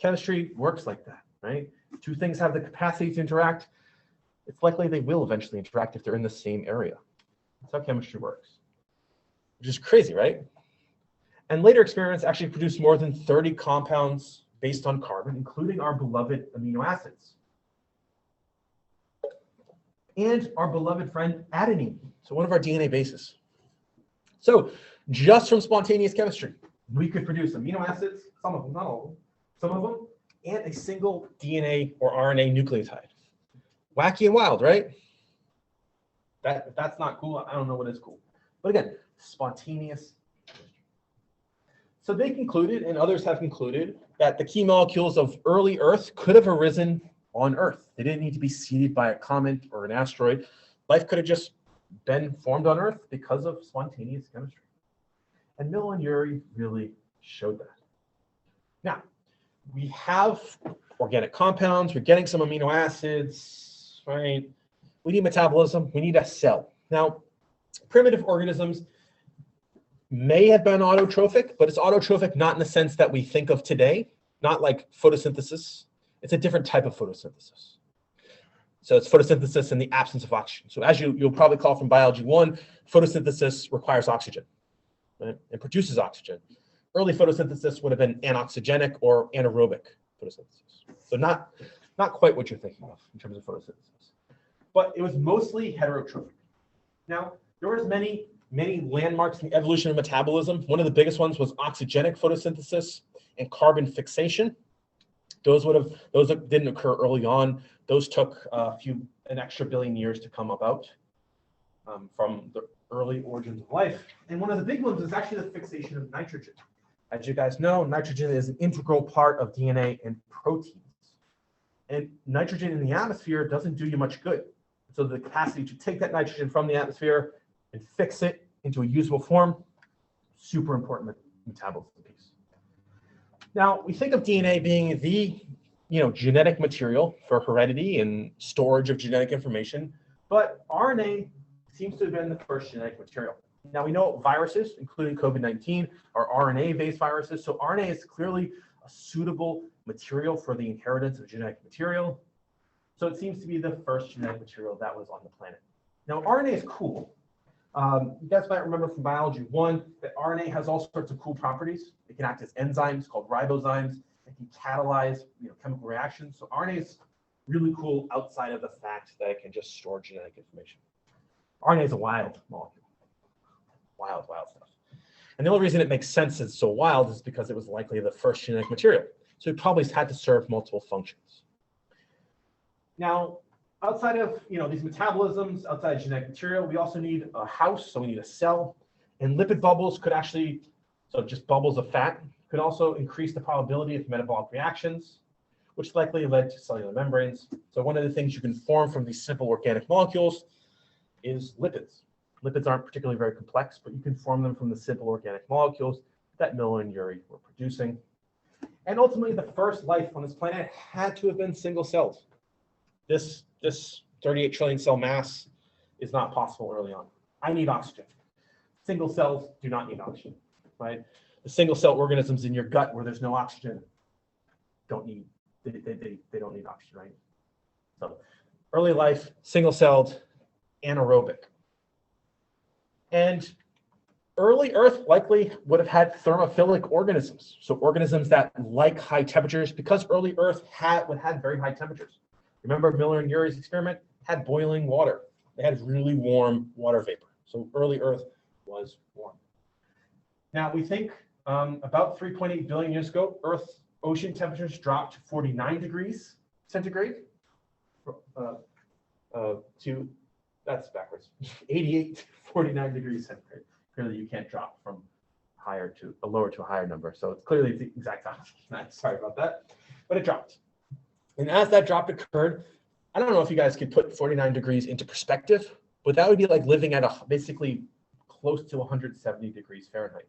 Chemistry works like that, right? Two things have the capacity to interact. It's likely they will eventually interact if they're in the same area. That's how chemistry works, which is crazy, right? And later experiments actually produced more than 30 compounds based on carbon, including our beloved amino acids and our beloved friend adenine, so one of our DNA bases. So just from spontaneous chemistry, we could produce amino acids, some of them, not all of them, some of them, and a single DNA or RNA nucleotide. Wacky and wild, right? If that's not cool, I don't know what is cool. But again, spontaneous chemistry. So they concluded, and others have concluded, that the key molecules of early Earth could have arisen on Earth. They didn't need to be seeded by a comet or an asteroid. Life could have just been formed on Earth because of spontaneous chemistry. And Miller and Urey really showed that. Now, we have organic compounds, we're getting some amino acids, right? We need metabolism, we need a cell. Now, primitive organisms may have been autotrophic, but it's autotrophic not in the sense that we think of today, not like photosynthesis. It's a different type of photosynthesis. So it's photosynthesis in the absence of oxygen. So as you'll probably call from biology 1, photosynthesis requires oxygen, right? It produces oxygen. Early photosynthesis would have been anoxygenic or anaerobic photosynthesis. So not quite what you're thinking of in terms of photosynthesis. But it was mostly heterotrophic. Now, there was many landmarks in the evolution of metabolism. One of the biggest ones was oxygenic photosynthesis and carbon fixation. Those that didn't occur early on. Those took an extra billion years to come about from the early origins of life. And one of the big ones is actually the fixation of nitrogen. As you guys know, nitrogen is an integral part of DNA and proteins. And nitrogen in the atmosphere doesn't do you much good. So the capacity to take that nitrogen from the atmosphere and fix it into a usable form, super important metabolism piece. Now, we think of DNA being the genetic material for heredity and storage of genetic information, but RNA seems to have been the first genetic material. Now, we know viruses, including COVID-19, are RNA-based viruses, so RNA is clearly a suitable material for the inheritance of genetic material. So it seems to be the first genetic material that was on the planet. Now, RNA is cool. You guys might remember from biology 1 that RNA has all sorts of cool properties. It can act as enzymes called ribozymes. It can catalyze chemical reactions. So RNA is really cool outside of the fact that it can just store genetic information. RNA is a wild molecule. wild stuff. And the only reason it makes sense it's so wild is because it was likely the first genetic material. So it probably had to serve multiple functions. Now, outside of these metabolisms, outside of genetic material, we also need a house, so we need a cell. And lipid bubbles could actually, so just bubbles of fat, could also increase the probability of metabolic reactions, which likely led to cellular membranes. So one of the things you can form from these simple organic molecules is lipids. Lipids aren't particularly very complex, but you can form them from the simple organic molecules that Miller and Urey were producing. And ultimately, the first life on this planet had to have been single-celled. This 38 trillion cell mass is not possible early on. I need oxygen. Single cells do not need oxygen, right? The single-cell organisms in your gut where there's no oxygen they don't need oxygen, right? So early life, single-celled, anaerobic. And early Earth likely would have had thermophilic organisms, so organisms that like high temperatures, because early Earth had very high temperatures. Remember Miller and Urey's experiment had boiling water. They had really warm water vapor. So early Earth was warm. Now we think about 3.8 billion years ago, Earth's ocean temperatures dropped to 49 degrees centigrade. That's backwards. 88 to 49 degrees centigrade. Clearly, you can't drop from a lower to a higher number. So it's clearly the exact opposite. Sorry about that, but it dropped. And as that drop occurred, I don't know if you guys could put 49 degrees into perspective, but that would be like living at basically close to 170 degrees Fahrenheit.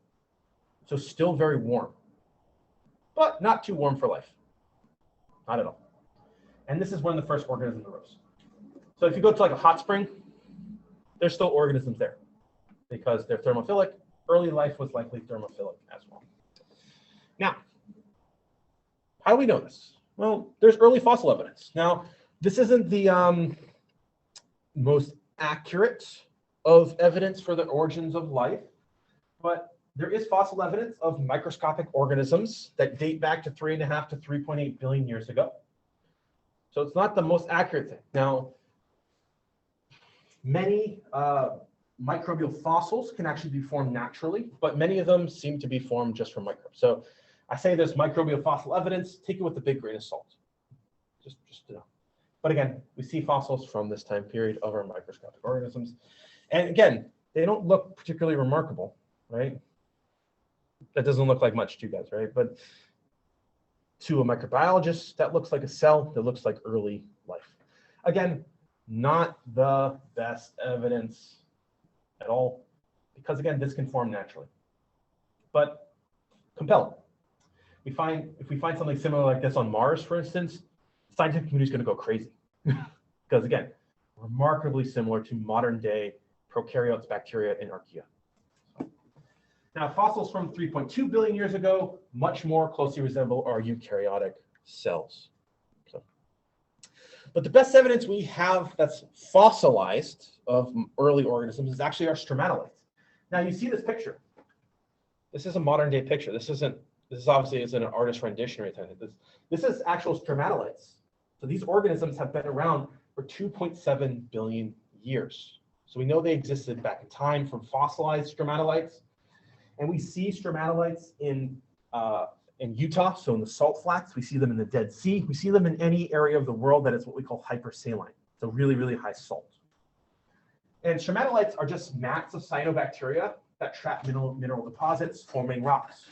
So still very warm, but not too warm for life. Not at all. And this is when the first organisms arose. So if you go to like a hot spring, there's still organisms there because they're thermophilic. Early life was likely thermophilic as well. Now, how do we know this? Well, there's early fossil evidence. Now, this isn't the most accurate of evidence for the origins of life, but there is fossil evidence of microscopic organisms that date back to 3.5 to 3.8 billion years ago. So it's not the most accurate thing. Now, many microbial fossils can actually be formed naturally, but many of them seem to be formed just from microbes. So I say there's microbial fossil evidence, take it with a big grain of salt, just to know. But again, we see fossils from this time period of our microscopic organisms. And again, they don't look particularly remarkable, right? That doesn't look like much to you guys, right? But to a microbiologist, that looks like a cell that looks like early life. Again, not the best evidence at all, because again, this can form naturally, but compelling. If we find something similar like this on Mars, for instance, the scientific community is going to go crazy, because again, remarkably similar to modern day prokaryotes, bacteria, and archaea. Now, fossils from 3.2 billion years ago much more closely resemble our eukaryotic cells. But the best evidence we have that's fossilized of early organisms is actually our stromatolites. Now you see this picture. This is a modern day picture. This obviously isn't an artist rendition or anything. This is actual stromatolites. So these organisms have been around for 2.7 billion years. So we know they existed back in time from fossilized stromatolites. And we see stromatolites in Utah, so in the salt flats. We see them in the Dead Sea. We see them in any area of the world that is what we call hypersaline, so really, really high salt. And stromatolites are just mats of cyanobacteria that trap mineral deposits, forming rocks.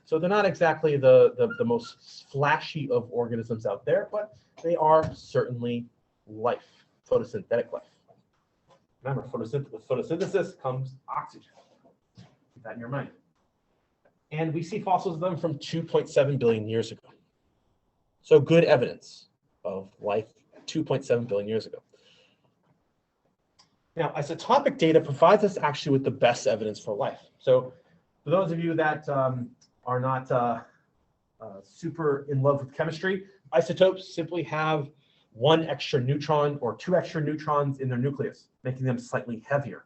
So they're not exactly the most flashy of organisms out there, but they are certainly life, photosynthetic life. Remember, with photosynthesis comes oxygen. Keep that in your mind. And we see fossils of them from 2.7 billion years ago. So good evidence of life 2.7 billion years ago. Now, isotopic data provides us actually with the best evidence for life. So for those of you that are not super in love with chemistry, isotopes simply have one extra neutron or two extra neutrons in their nucleus, making them slightly heavier.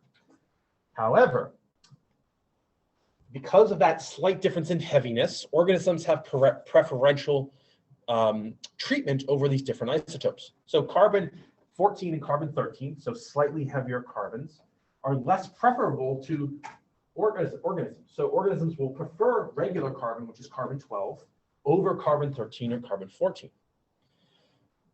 However, because of that slight difference in heaviness, organisms have preferential treatment over these different isotopes. So carbon-14 and carbon-13, so slightly heavier carbons, are less preferable to organisms. So organisms will prefer regular carbon, which is carbon 12, over carbon 13 or carbon 14,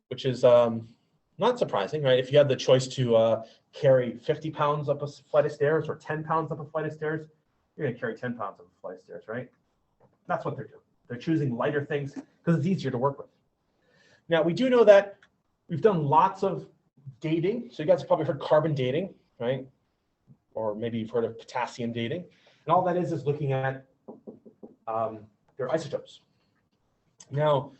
which is not surprising, right? If you had the choice to carry 50 pounds up a flight of stairs or 10 pounds up a flight of stairs, you're going to carry 10 pounds up a flight of stairs, right? That's what they're doing. They're choosing lighter things because it's easier to work with. Now, we do know that we've done lots of dating. So you guys have probably heard carbon dating, right? Or maybe you've heard of potassium dating. And all that is looking at their isotopes. Now,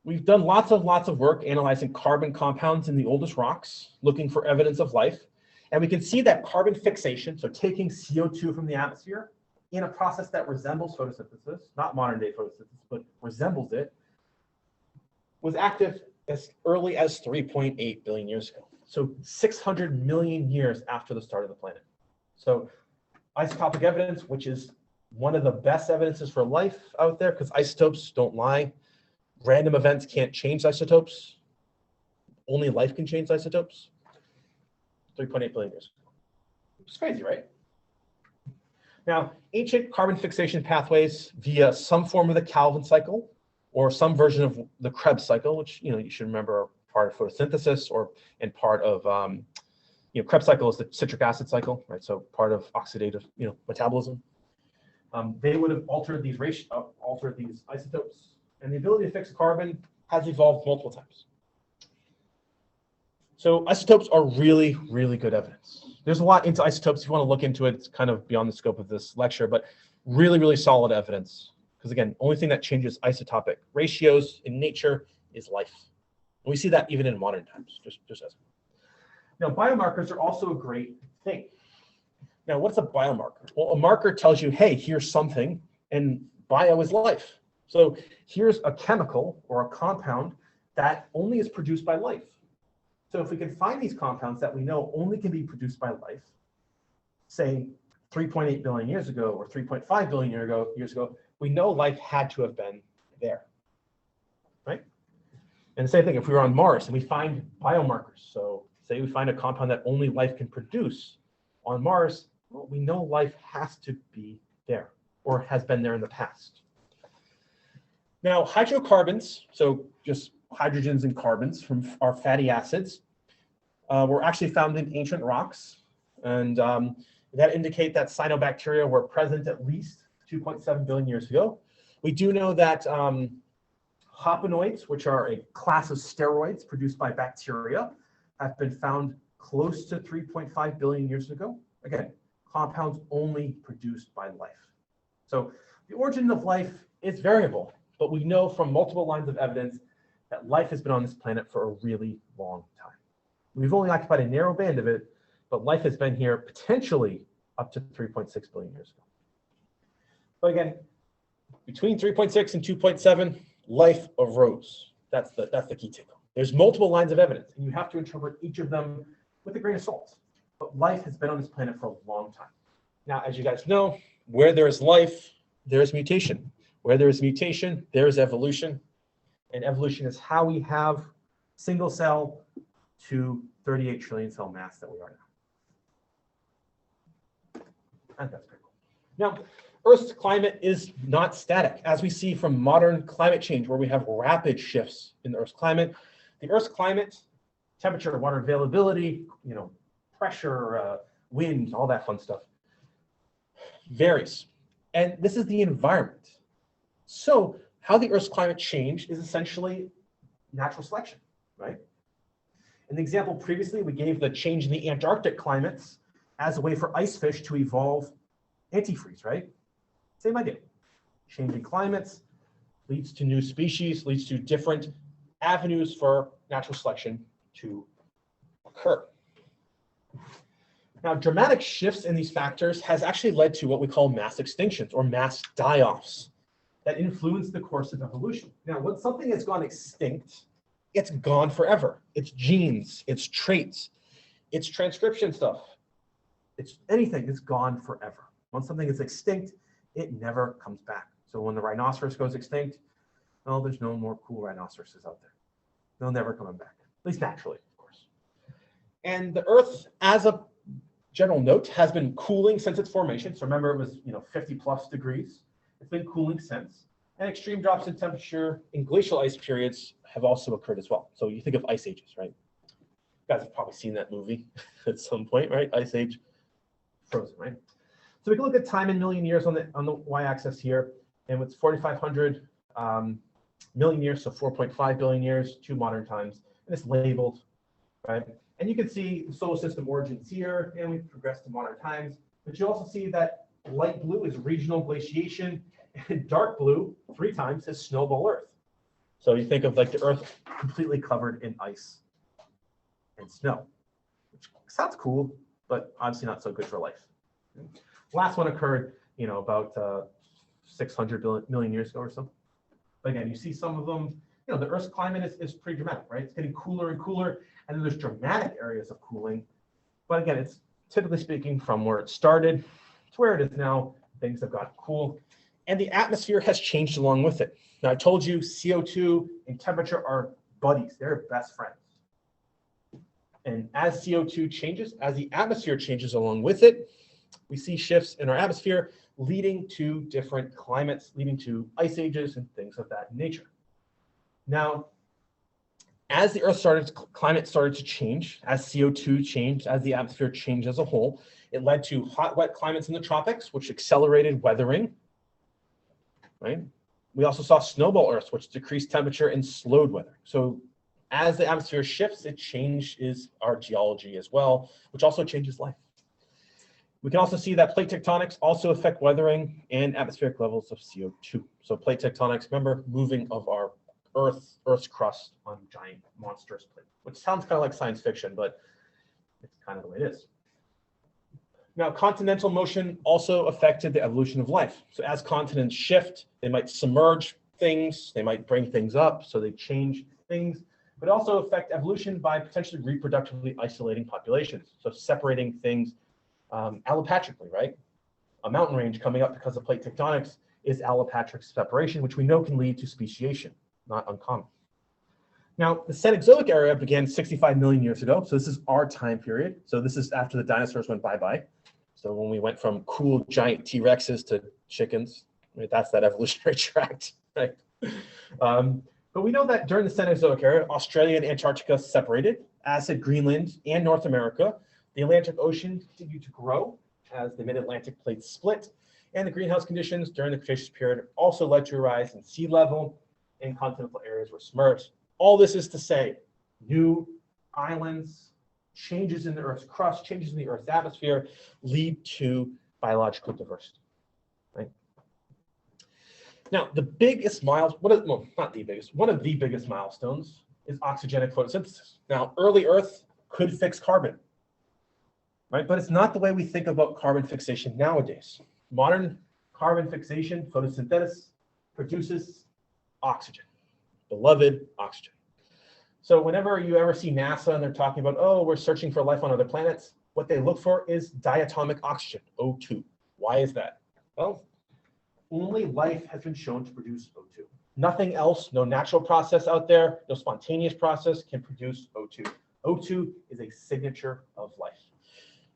we've done lots of work analyzing carbon compounds in the oldest rocks, looking for evidence of life. And we can see that carbon fixation, so taking CO2 from the atmosphere in a process that resembles photosynthesis, not modern day photosynthesis, but resembles it, was active as early as 3.8 billion years ago. So 600 million years after the start of the planet. So isotopic evidence, which is one of the best evidences for life out there, because isotopes don't lie. Random events can't change isotopes. Only life can change isotopes. 3.8 billion years ago. It's crazy, right? Now, ancient carbon fixation pathways via some form of the Calvin cycle or some version of the Krebs cycle, which you should remember are part of photosynthesis and part of Krebs cycle is the citric acid cycle, right? So part of oxidative metabolism. They would have altered these isotopes, and the ability to fix carbon has evolved multiple times. So isotopes are really, really good evidence. There's a lot into isotopes. If you want to look into it, it's kind of beyond the scope of this lecture, but really, really solid evidence. Because again, only thing that changes isotopic ratios in nature is life. And we see that even in modern times, just as. Now, biomarkers are also a great thing. Now, what's a biomarker? Well, a marker tells you, hey, here's something, and bio is life. So here's a chemical or a compound that only is produced by life. So if we can find these compounds that we know only can be produced by life, say 3.8 billion years ago or 3.5 billion years ago, we know life had to have been there, right? And the same thing, if we were on Mars and we find biomarkers, so say we find a compound that only life can produce on Mars, well, we know life has to be there or has been there in the past. Now, hydrocarbons, so just hydrogens and carbons from our fatty acids, were actually found in ancient rocks. And that indicate that cyanobacteria were present at least 2.7 billion years ago. We do know that hopanoids, which are a class of steroids produced by bacteria, have been found close to 3.5 billion years ago. Again, compounds only produced by life. So the origin of life is variable, but we know from multiple lines of evidence that life has been on this planet for a really long time. We've only occupied a narrow band of it, but life has been here potentially up to 3.6 billion years ago. But again, between 3.6 and 2.7, life arose. That's the key takeaway. There's multiple lines of evidence, and you have to interpret each of them with a grain of salt. But life has been on this planet for a long time. Now, as you guys know, where there is life, there is mutation. Where there is mutation, there is evolution. And evolution is how we have single cell to 38 trillion cell mass that we are now. And that's pretty cool. Now, Earth's climate is not static, as we see from modern climate change, where we have rapid shifts in the Earth's climate. The Earth's climate, temperature, water availability, pressure, wind, all that fun stuff, varies. And this is the environment. So how the Earth's climate changed is essentially natural selection, right? In the example previously, we gave the change in the Antarctic climates as a way for ice fish to evolve antifreeze, right? Same idea. Changing climates leads to new species, leads to different avenues for natural selection to occur. Now, dramatic shifts in these factors has actually led to what we call mass extinctions or mass die-offs that influence the course of evolution. Now, when something has gone extinct, it's gone forever. Its genes, its traits, its transcription stuff, it's anything is gone forever. When something is extinct, it never comes back. So when the rhinoceros goes extinct, well, there's no more cool rhinoceroses out there. They'll never come back, at least naturally, of course. And the Earth, as a general note, has been cooling since its formation. So remember, it was 50 plus degrees. It's been cooling since. And extreme drops in temperature in glacial ice periods have also occurred as well. So you think of ice ages, right? You guys have probably seen that movie at some point, right? Ice Age, frozen, right? So we can look at time in million years on the y-axis here, and it's 4,500 million years, so 4.5 billion years to modern times, and it's labeled, right? And you can see the solar system origins here, and we've progressed to modern times. But you also see that light blue is regional glaciation, and dark blue, 3 times, is snowball Earth. So you think of like the Earth completely covered in ice and snow, which sounds cool, but obviously not so good for life. Last one occurred, about 600 million years ago or so. But again, you see some of them, the Earth's climate is pretty dramatic, right? It's getting cooler and cooler, and then there's dramatic areas of cooling. But again, it's typically speaking from where it started to where it is now, things have gotten cool, and the atmosphere has changed along with it. Now, I told you CO2 and temperature are buddies, they're best friends. And as CO2 changes, as the atmosphere changes along with it, we see shifts in our atmosphere leading to different climates, leading to ice ages and things of that nature. Now, as the Earth's climate started to change, as CO2 changed, as the atmosphere changed as a whole, it led to hot, wet climates in the tropics, which accelerated weathering, right? We also saw snowball Earths, which decreased temperature and slowed weathering. So as the atmosphere shifts, it changes our geology as well, which also changes life. We can also see that plate tectonics also affect weathering and atmospheric levels of CO2. So plate tectonics, remember, moving of our Earth's crust on giant monstrous plates, which sounds kind of like science fiction, but it's kind of the way it is. Now, continental motion also affected the evolution of life. So as continents shift, they might submerge things, they might bring things up, so they change things, but also affect evolution by potentially reproductively isolating populations. So separating things allopatrically, right? A mountain range coming up because of plate tectonics is allopatric separation, which we know can lead to speciation, not uncommon. Now, the Cenozoic era began 65 million years ago. So this is our time period. So this is after the dinosaurs went bye-bye. So when we went from cool giant T-Rexes to chickens, right, that's that evolutionary tract, right? But we know that during the Cenozoic era, Australia and Antarctica separated, as did Greenland and North America. The Atlantic Ocean continued to grow as the mid-Atlantic plates split, and the greenhouse conditions during the Cretaceous period also led to a rise in sea level, and continental areas were submerged. All this is to say, new islands, changes in the Earth's crust, changes in the Earth's atmosphere lead to biological diversity, right? Now, the biggest one of the biggest milestones is oxygenic photosynthesis. Now, early Earth could fix carbon, right? But it's not the way we think about carbon fixation nowadays. Modern carbon fixation, photosynthesis, produces oxygen, beloved oxygen. So whenever you ever see NASA and they're talking about, oh, we're searching for life on other planets, what they look for is diatomic oxygen, O2. Why is that? Well, only life has been shown to produce O2. Nothing else, no natural process out there, no spontaneous process can produce O2. O2 is a signature of life.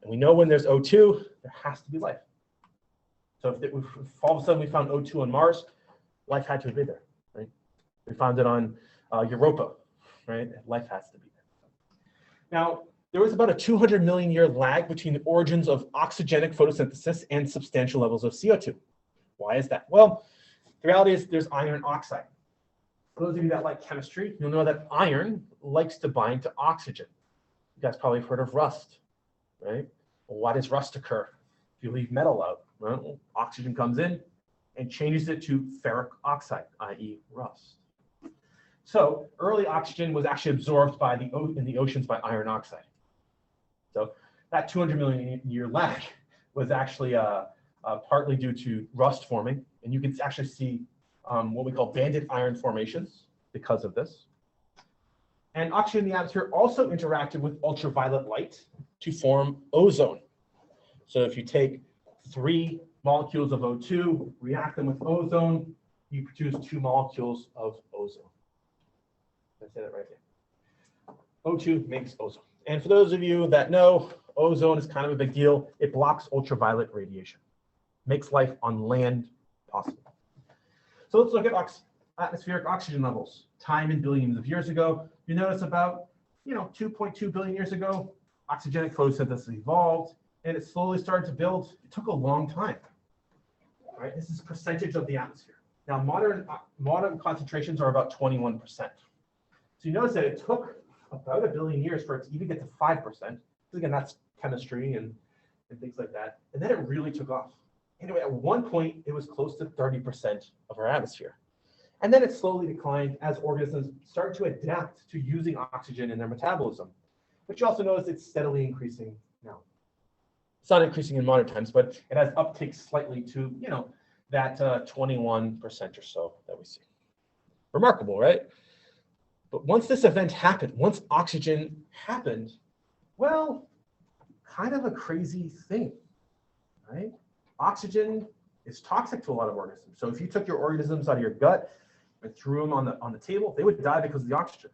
And we know when there's O2, there has to be life. So if all of a sudden we found O2 on Mars, life had to be there, right? We found it on Europa, right? Life has to be there. Now, there was about a 200 million year lag between the origins of oxygenic photosynthesis and substantial levels of CO2. Why is that? Well, the reality is there's iron oxide. For those of you that like chemistry, you'll know that iron likes to bind to oxygen. You guys probably have heard of rust, right? Well, why does rust occur? If you leave metal out, well, oxygen comes in and changes it to ferric oxide, i.e. rust. So early oxygen was actually absorbed in the oceans by iron oxide. So that 200 million year lag was actually partly due to rust forming. And you can actually see what we call banded iron formations because of this. And oxygen in the atmosphere also interacted with ultraviolet light to form ozone. So if you take 3 molecules of O2, react them with ozone, you produce 2 molecules of ozone. I say that right there. O2 makes ozone. And for those of you that know, Ozone is kind of a big deal. It blocks ultraviolet radiation, makes life on land possible. So let's look at atmospheric oxygen levels. Time in billions of years ago, you notice about 2.2 billion years ago, oxygenic photosynthesis evolved, and it slowly started to build. It took a long time. Right? This is percentage of the atmosphere. Now, modern concentrations are about 21%. So you notice that it took about a billion years for it to even get to 5%. Again, that's chemistry and things like that. And then it really took off. Anyway, at one point, it was close to 30% of our atmosphere. And then it slowly declined as organisms started to adapt to using oxygen in their metabolism. But you also notice it's steadily increasing now. It's not increasing in modern times, but it has uptick slightly to, that 21% or so that we see. Remarkable, right? But once this event happened, once oxygen happened, well, kind of a crazy thing, right? Oxygen is toxic to a lot of organisms. So if you took your organisms out of your gut and threw them on the table, they would die because of the oxygen.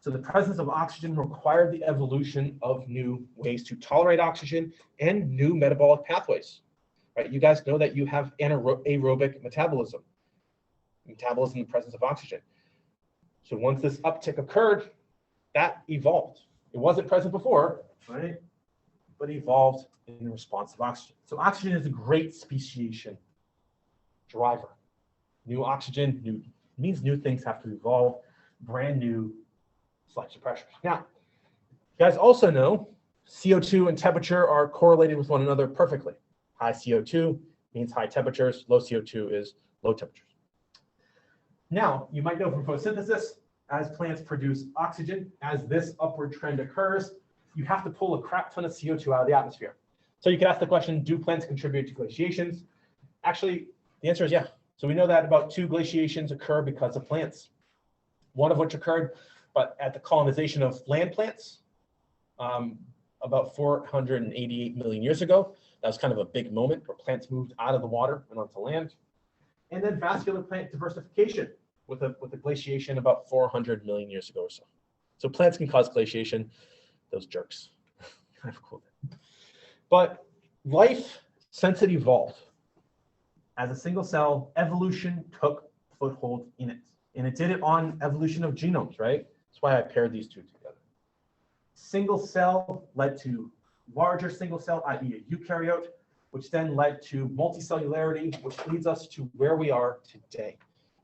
So the presence of oxygen required the evolution of new ways to tolerate oxygen and new metabolic pathways. Right? You guys know that you have aerobic metabolism in the presence of oxygen. So once this uptick occurred, that evolved. It wasn't present before, right? But evolved in response to oxygen. So oxygen is a great speciation driver. New oxygen means new things have to evolve, brand new selection pressures. Now, you guys also know CO2 and temperature are correlated with one another perfectly. High CO2 means high temperatures, low CO2 is low temperatures. Now, you might know from photosynthesis, as plants produce oxygen, as this upward trend occurs, you have to pull a crap ton of CO2 out of the atmosphere. So you can ask the question, do plants contribute to glaciations? Actually, the answer is yeah. So we know that about 2 glaciations occur because of plants. One of which occurred but at the colonization of land plants about 488 million years ago. That was kind of a big moment where plants moved out of the water and onto land. And then vascular plant diversification with a glaciation about 400 million years ago or so. So plants can cause glaciation, those jerks. Kind of cool. But life, since it evolved, as a single cell, evolution took foothold in it. And it did it on evolution of genomes, right? That's why I paired these two together. Single cell led to larger single cell, i.e. a eukaryote, which then led to multicellularity, which leads us to where we are today.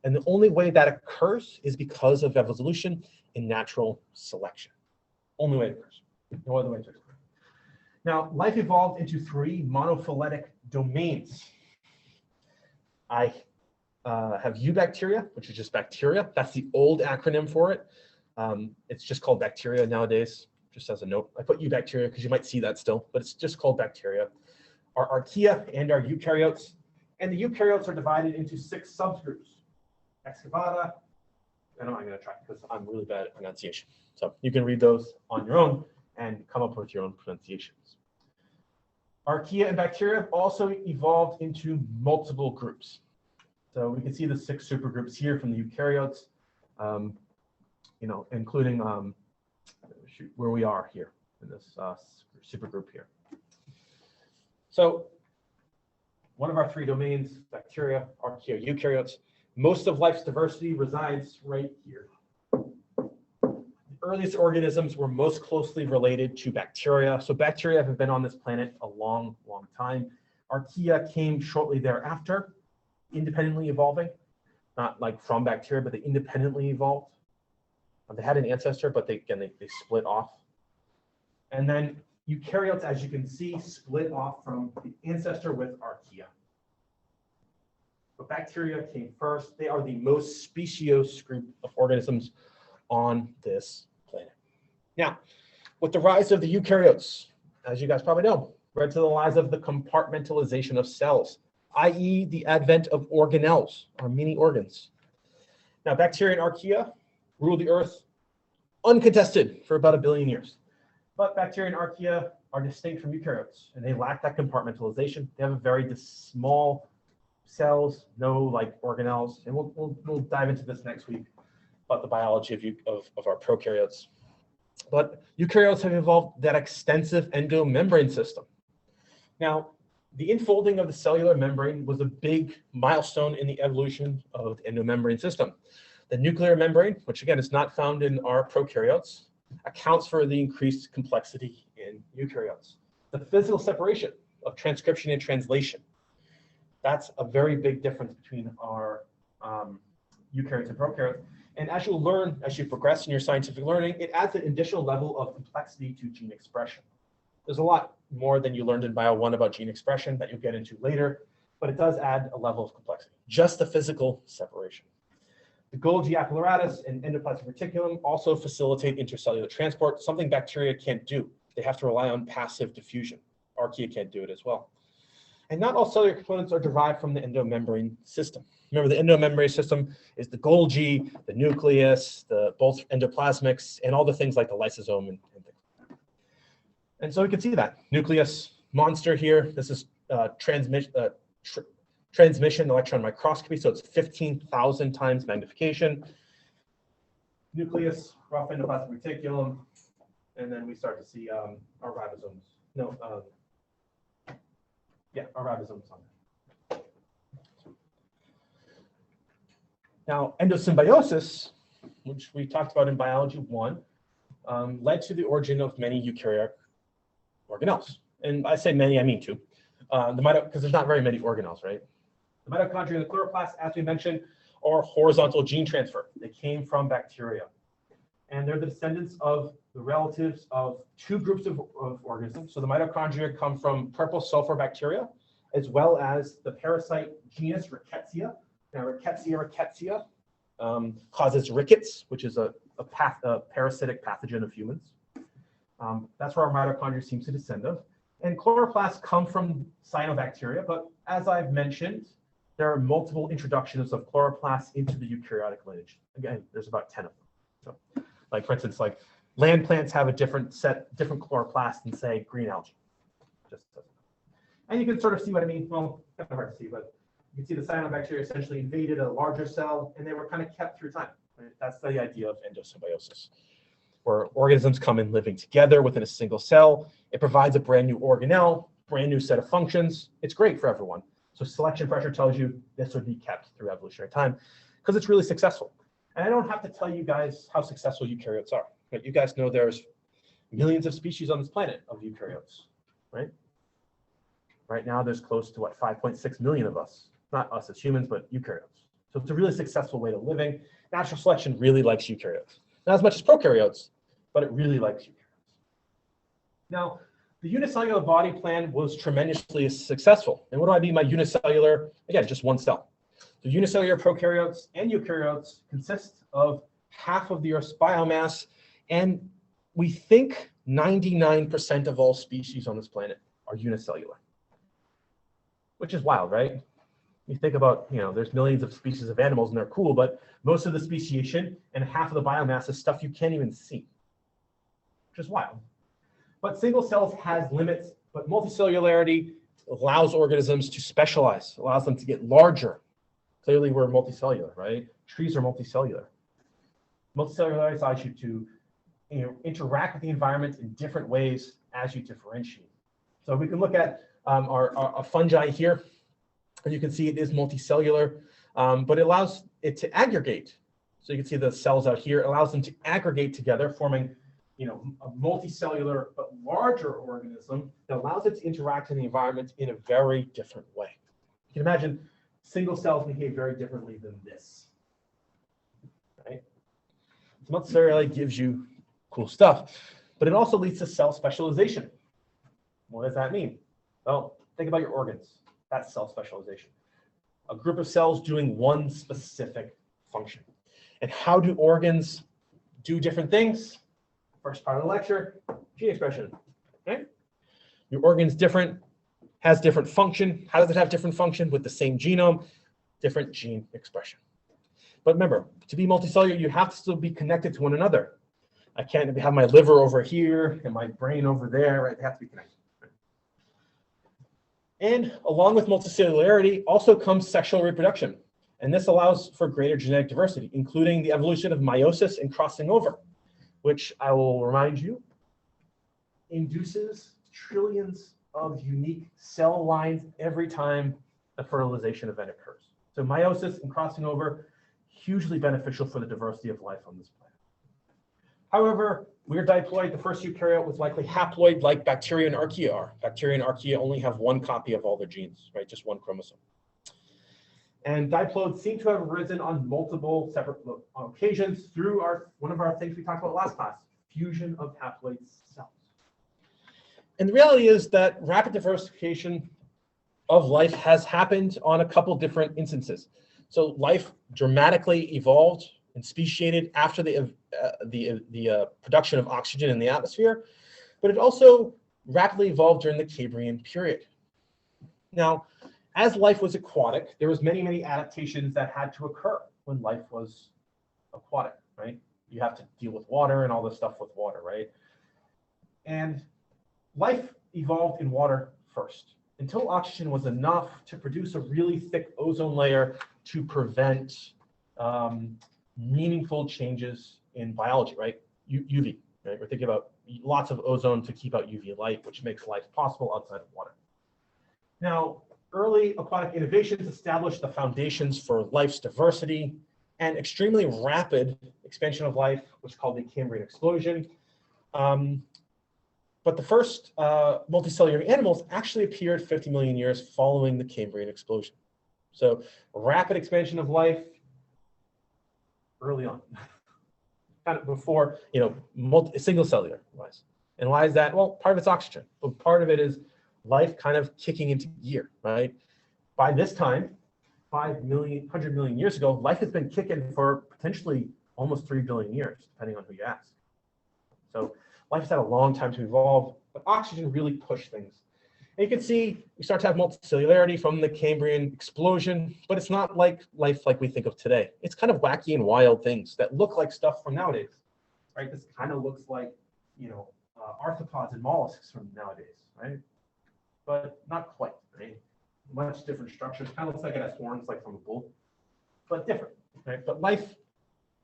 And the only way that occurs is because of evolution and natural selection. Only way it occurs. No other way to occur. Now, life evolved into 3 monophyletic domains. I have eubacteria, which is just bacteria. That's the old acronym for it. It's just called bacteria nowadays, just as a note. I put eubacteria because you might see that still, but it's just called bacteria. Our archaea and our eukaryotes. And the eukaryotes are divided into 6 subgroups. Excavata, and I'm not going to try because I'm really bad at pronunciation. So you can read those on your own and come up with your own pronunciations. Archaea and bacteria also evolved into multiple groups. So we can see the 6 supergroups here from the eukaryotes, including where we are here in this supergroup here. So one of our 3 domains, bacteria, archaea, eukaryotes. Most of life's diversity resides right here. The earliest organisms were most closely related to bacteria. So bacteria have been on this planet a long, long time. Archaea came shortly thereafter, independently evolving, not like from bacteria, but they independently evolved. They had an ancestor, but they split off. And then eukaryotes, as you can see, split off from the ancestor with archaea. But bacteria came first. They are the most speciose group of organisms on this planet. Now, with the rise of the eukaryotes, as you guys probably know, led to the rise of the compartmentalization of cells, i.e. the advent of organelles, or mini organs. Now, bacteria and archaea ruled the earth uncontested for about 1 billion years. But bacteria and archaea are distinct from eukaryotes, and they lack that compartmentalization. They have a very small cells, no like organelles, and we'll dive into this next week about the biology of our prokaryotes. But eukaryotes have evolved that extensive endomembrane system. Now, the infolding of the cellular membrane was a big milestone in the evolution of the endomembrane system. The nuclear membrane, which again is not found in our prokaryotes, accounts for the increased complexity in eukaryotes. The physical separation of transcription and translation, that's a very big difference between our eukaryotes and prokaryotes. And as you learn, as you progress in your scientific learning, it adds an additional level of complexity to gene expression. There's a lot more than you learned in Bio 1 about gene expression that you'll get into later, but it does add a level of complexity, just the physical separation. The Golgi apparatus and endoplasmic reticulum also facilitate intercellular transport, something bacteria can't do. They have to rely on passive diffusion. Archaea can't do it as well. And not all cellular components are derived from the endomembrane system. Remember, the endomembrane system is the Golgi, the nucleus, the both endoplasmics, and all the things like the lysosome and things. And so we can see that nucleus monster here. This is transmission electron microscopy, so it's 15,000 times magnification. Nucleus, rough endoplasmic reticulum, and then we start to see our ribosomes. No, yeah, our ribosomes on there. Now, endosymbiosis, which we talked about in Biology 1, led to the origin of many eukaryotic organelles. And I say many, I mean two. Because there's not very many organelles, right? The mitochondria and the chloroplast, as we mentioned, are horizontal gene transfer. They came from bacteria. And they're the descendants of the relatives of two groups of organisms. So the mitochondria come from purple sulfur bacteria, as well as the parasite genus Rickettsia. Now, rickettsia causes rickets, which is a parasitic pathogen of humans. That's where our mitochondria seems to descend of. And chloroplasts come from cyanobacteria, but as I've mentioned, there are multiple introductions of chloroplasts into the eukaryotic lineage. Again, there's about 10 of them. So, like for instance, like land plants have a different chloroplast than say green algae. And you can sort of see what I mean. Well, kind of hard to see, but you can see the cyanobacteria essentially invaded a larger cell, and they were kind of kept through time. Right? That's the idea of endosymbiosis, where organisms come in living together within a single cell. It provides a brand new organelle, brand new set of functions. It's great for everyone. So selection pressure tells you this would be kept through evolutionary time because it's really successful. And I don't have to tell you guys how successful eukaryotes are. Right? You guys know there's millions of species on this planet of eukaryotes, right? Right now, there's close to, 5.6 million of us. Not us as humans, but eukaryotes. So it's a really successful way of living. Natural selection really likes eukaryotes. Not as much as prokaryotes, but it really likes eukaryotes. Now, the unicellular body plan was tremendously successful. And what do I mean by unicellular? Again, just one cell. The unicellular prokaryotes and eukaryotes consist of half of the Earth's biomass, and we think 99% of all species on this planet are unicellular, which is wild, right? You think about, there's millions of species of animals and they're cool, but most of the speciation and half of the biomass is stuff you can't even see, which is wild. But single cells has limits, but multicellularity allows organisms to specialize, allows them to get larger. Clearly, we're multicellular, right? Trees are multicellular. Multicellularity allows you to interact with the environment in different ways as you differentiate. So we can look at our fungi here, and you can see it is multicellular, but it allows it to aggregate. So you can see the cells out here, it allows them to aggregate together, forming a multicellular but larger organism that allows it to interact in the environment in a very different way. You can imagine single cells behave very differently than this, right? So multicellularity gives you cool stuff, but it also leads to cell specialization. What does that mean? Well, think about your organs. That's cell specialization. A group of cells doing one specific function. And how do organs do different things? First part of the lecture, gene expression. Okay? Your organ's different, has different function. How does it have different function? With the same genome, different gene expression. But remember, to be multicellular, you have to still be connected to one another. I can't have my liver over here and my brain over there, right? They have to be connected. And along with multicellularity also comes sexual reproduction. And this allows for greater genetic diversity, including the evolution of meiosis and crossing over. which I will remind you, induces trillions of unique cell lines every time a fertilization event occurs. So meiosis and crossing over, hugely beneficial for the diversity of life on this planet. However, we're diploid. The first eukaryote was likely haploid like bacteria and archaea are. Bacteria and archaea only have one copy of all their genes, right? Just one chromosome. And diploids seem to have arisen on multiple separate occasions through one of our things we talked about last class, fusion of haploid cells. And the reality is that rapid diversification of life has happened on a couple different instances. So life dramatically evolved and speciated after the production of oxygen in the atmosphere, but it also rapidly evolved during the Cambrian period. Now, as life was aquatic, there was many adaptations that had to occur when life was aquatic, right? You have to deal with water and all this stuff with water, right? And life evolved in water first, until oxygen was enough to produce a really thick ozone layer to prevent meaningful changes in biology, right? UV, right? We're thinking about lots of ozone to keep out UV light, which makes life possible outside of water. Now, early aquatic innovations established the foundations for life's diversity and extremely rapid expansion of life, which is called the Cambrian explosion. But the first multicellular animals actually appeared 50 million years following the Cambrian explosion. So rapid expansion of life early on, kind of before, single cellular wise. And why is that? Well, part of it's oxygen, but part of it is life kind of kicking into gear, right? By this time, 100 million years ago, life has been kicking for potentially almost 3 billion years, depending on who you ask. So life has had a long time to evolve, but oxygen really pushed things. And you can see we start to have multicellularity from the Cambrian explosion, but it's not like life like we think of today. It's kind of wacky and wild things that look like stuff from nowadays, right? This kind of looks like, arthropods and mollusks from nowadays, right? But not quite, right? Much different structures. Kind of looks like it has horns, like from a bull, but different, right? But life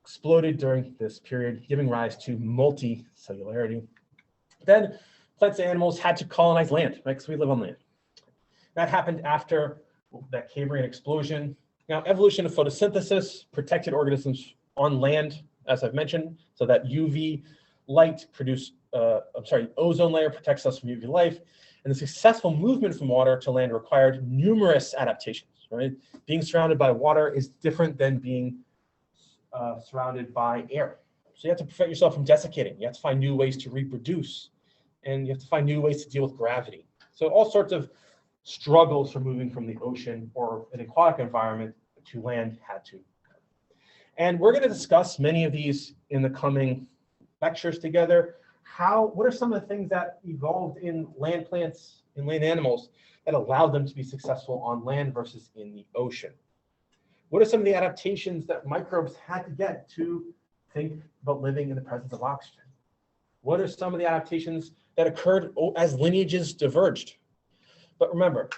exploded during this period, giving rise to multicellularity. Then plants and animals had to colonize land, right? Because we live on land. That happened after that Cambrian explosion. Now, evolution of photosynthesis protected organisms on land, as I've mentioned, so that UV light ozone layer protects us from UV light. And the successful movement from water to land required numerous adaptations, right? Being surrounded by water is different than being surrounded by air. So you have to prevent yourself from desiccating. You have to find new ways to reproduce, and you have to find new ways to deal with gravity. So all sorts of struggles for moving from the ocean or an aquatic environment to land had to. And we're going to discuss many of these in the coming lectures together. What are some of the things that evolved in land plants and land animals that allowed them to be successful on land versus in the ocean? What are some of the adaptations that microbes had to get to think about living in the presence of oxygen? What are some of the adaptations that occurred as lineages diverged? But remember,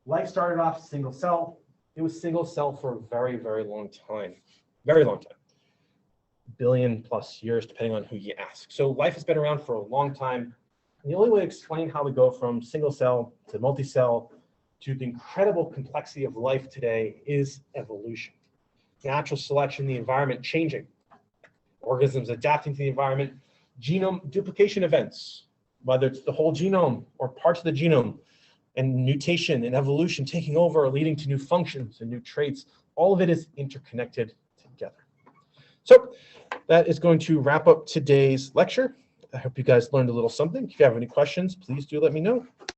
life started off single cell. It was single cell for a very, very long time. Very long time. Billion plus years, depending on who you ask. So life has been around for a long time. And the only way to explain how we go from single cell to multi-cell to the incredible complexity of life today is evolution. Natural selection, the environment changing, organisms adapting to the environment, genome duplication events, whether it's the whole genome or parts of the genome, and mutation and evolution taking over, leading to new functions and new traits. All of it is interconnected together. So that is going to wrap up today's lecture. I hope you guys learned a little something. If you have any questions, please do let me know.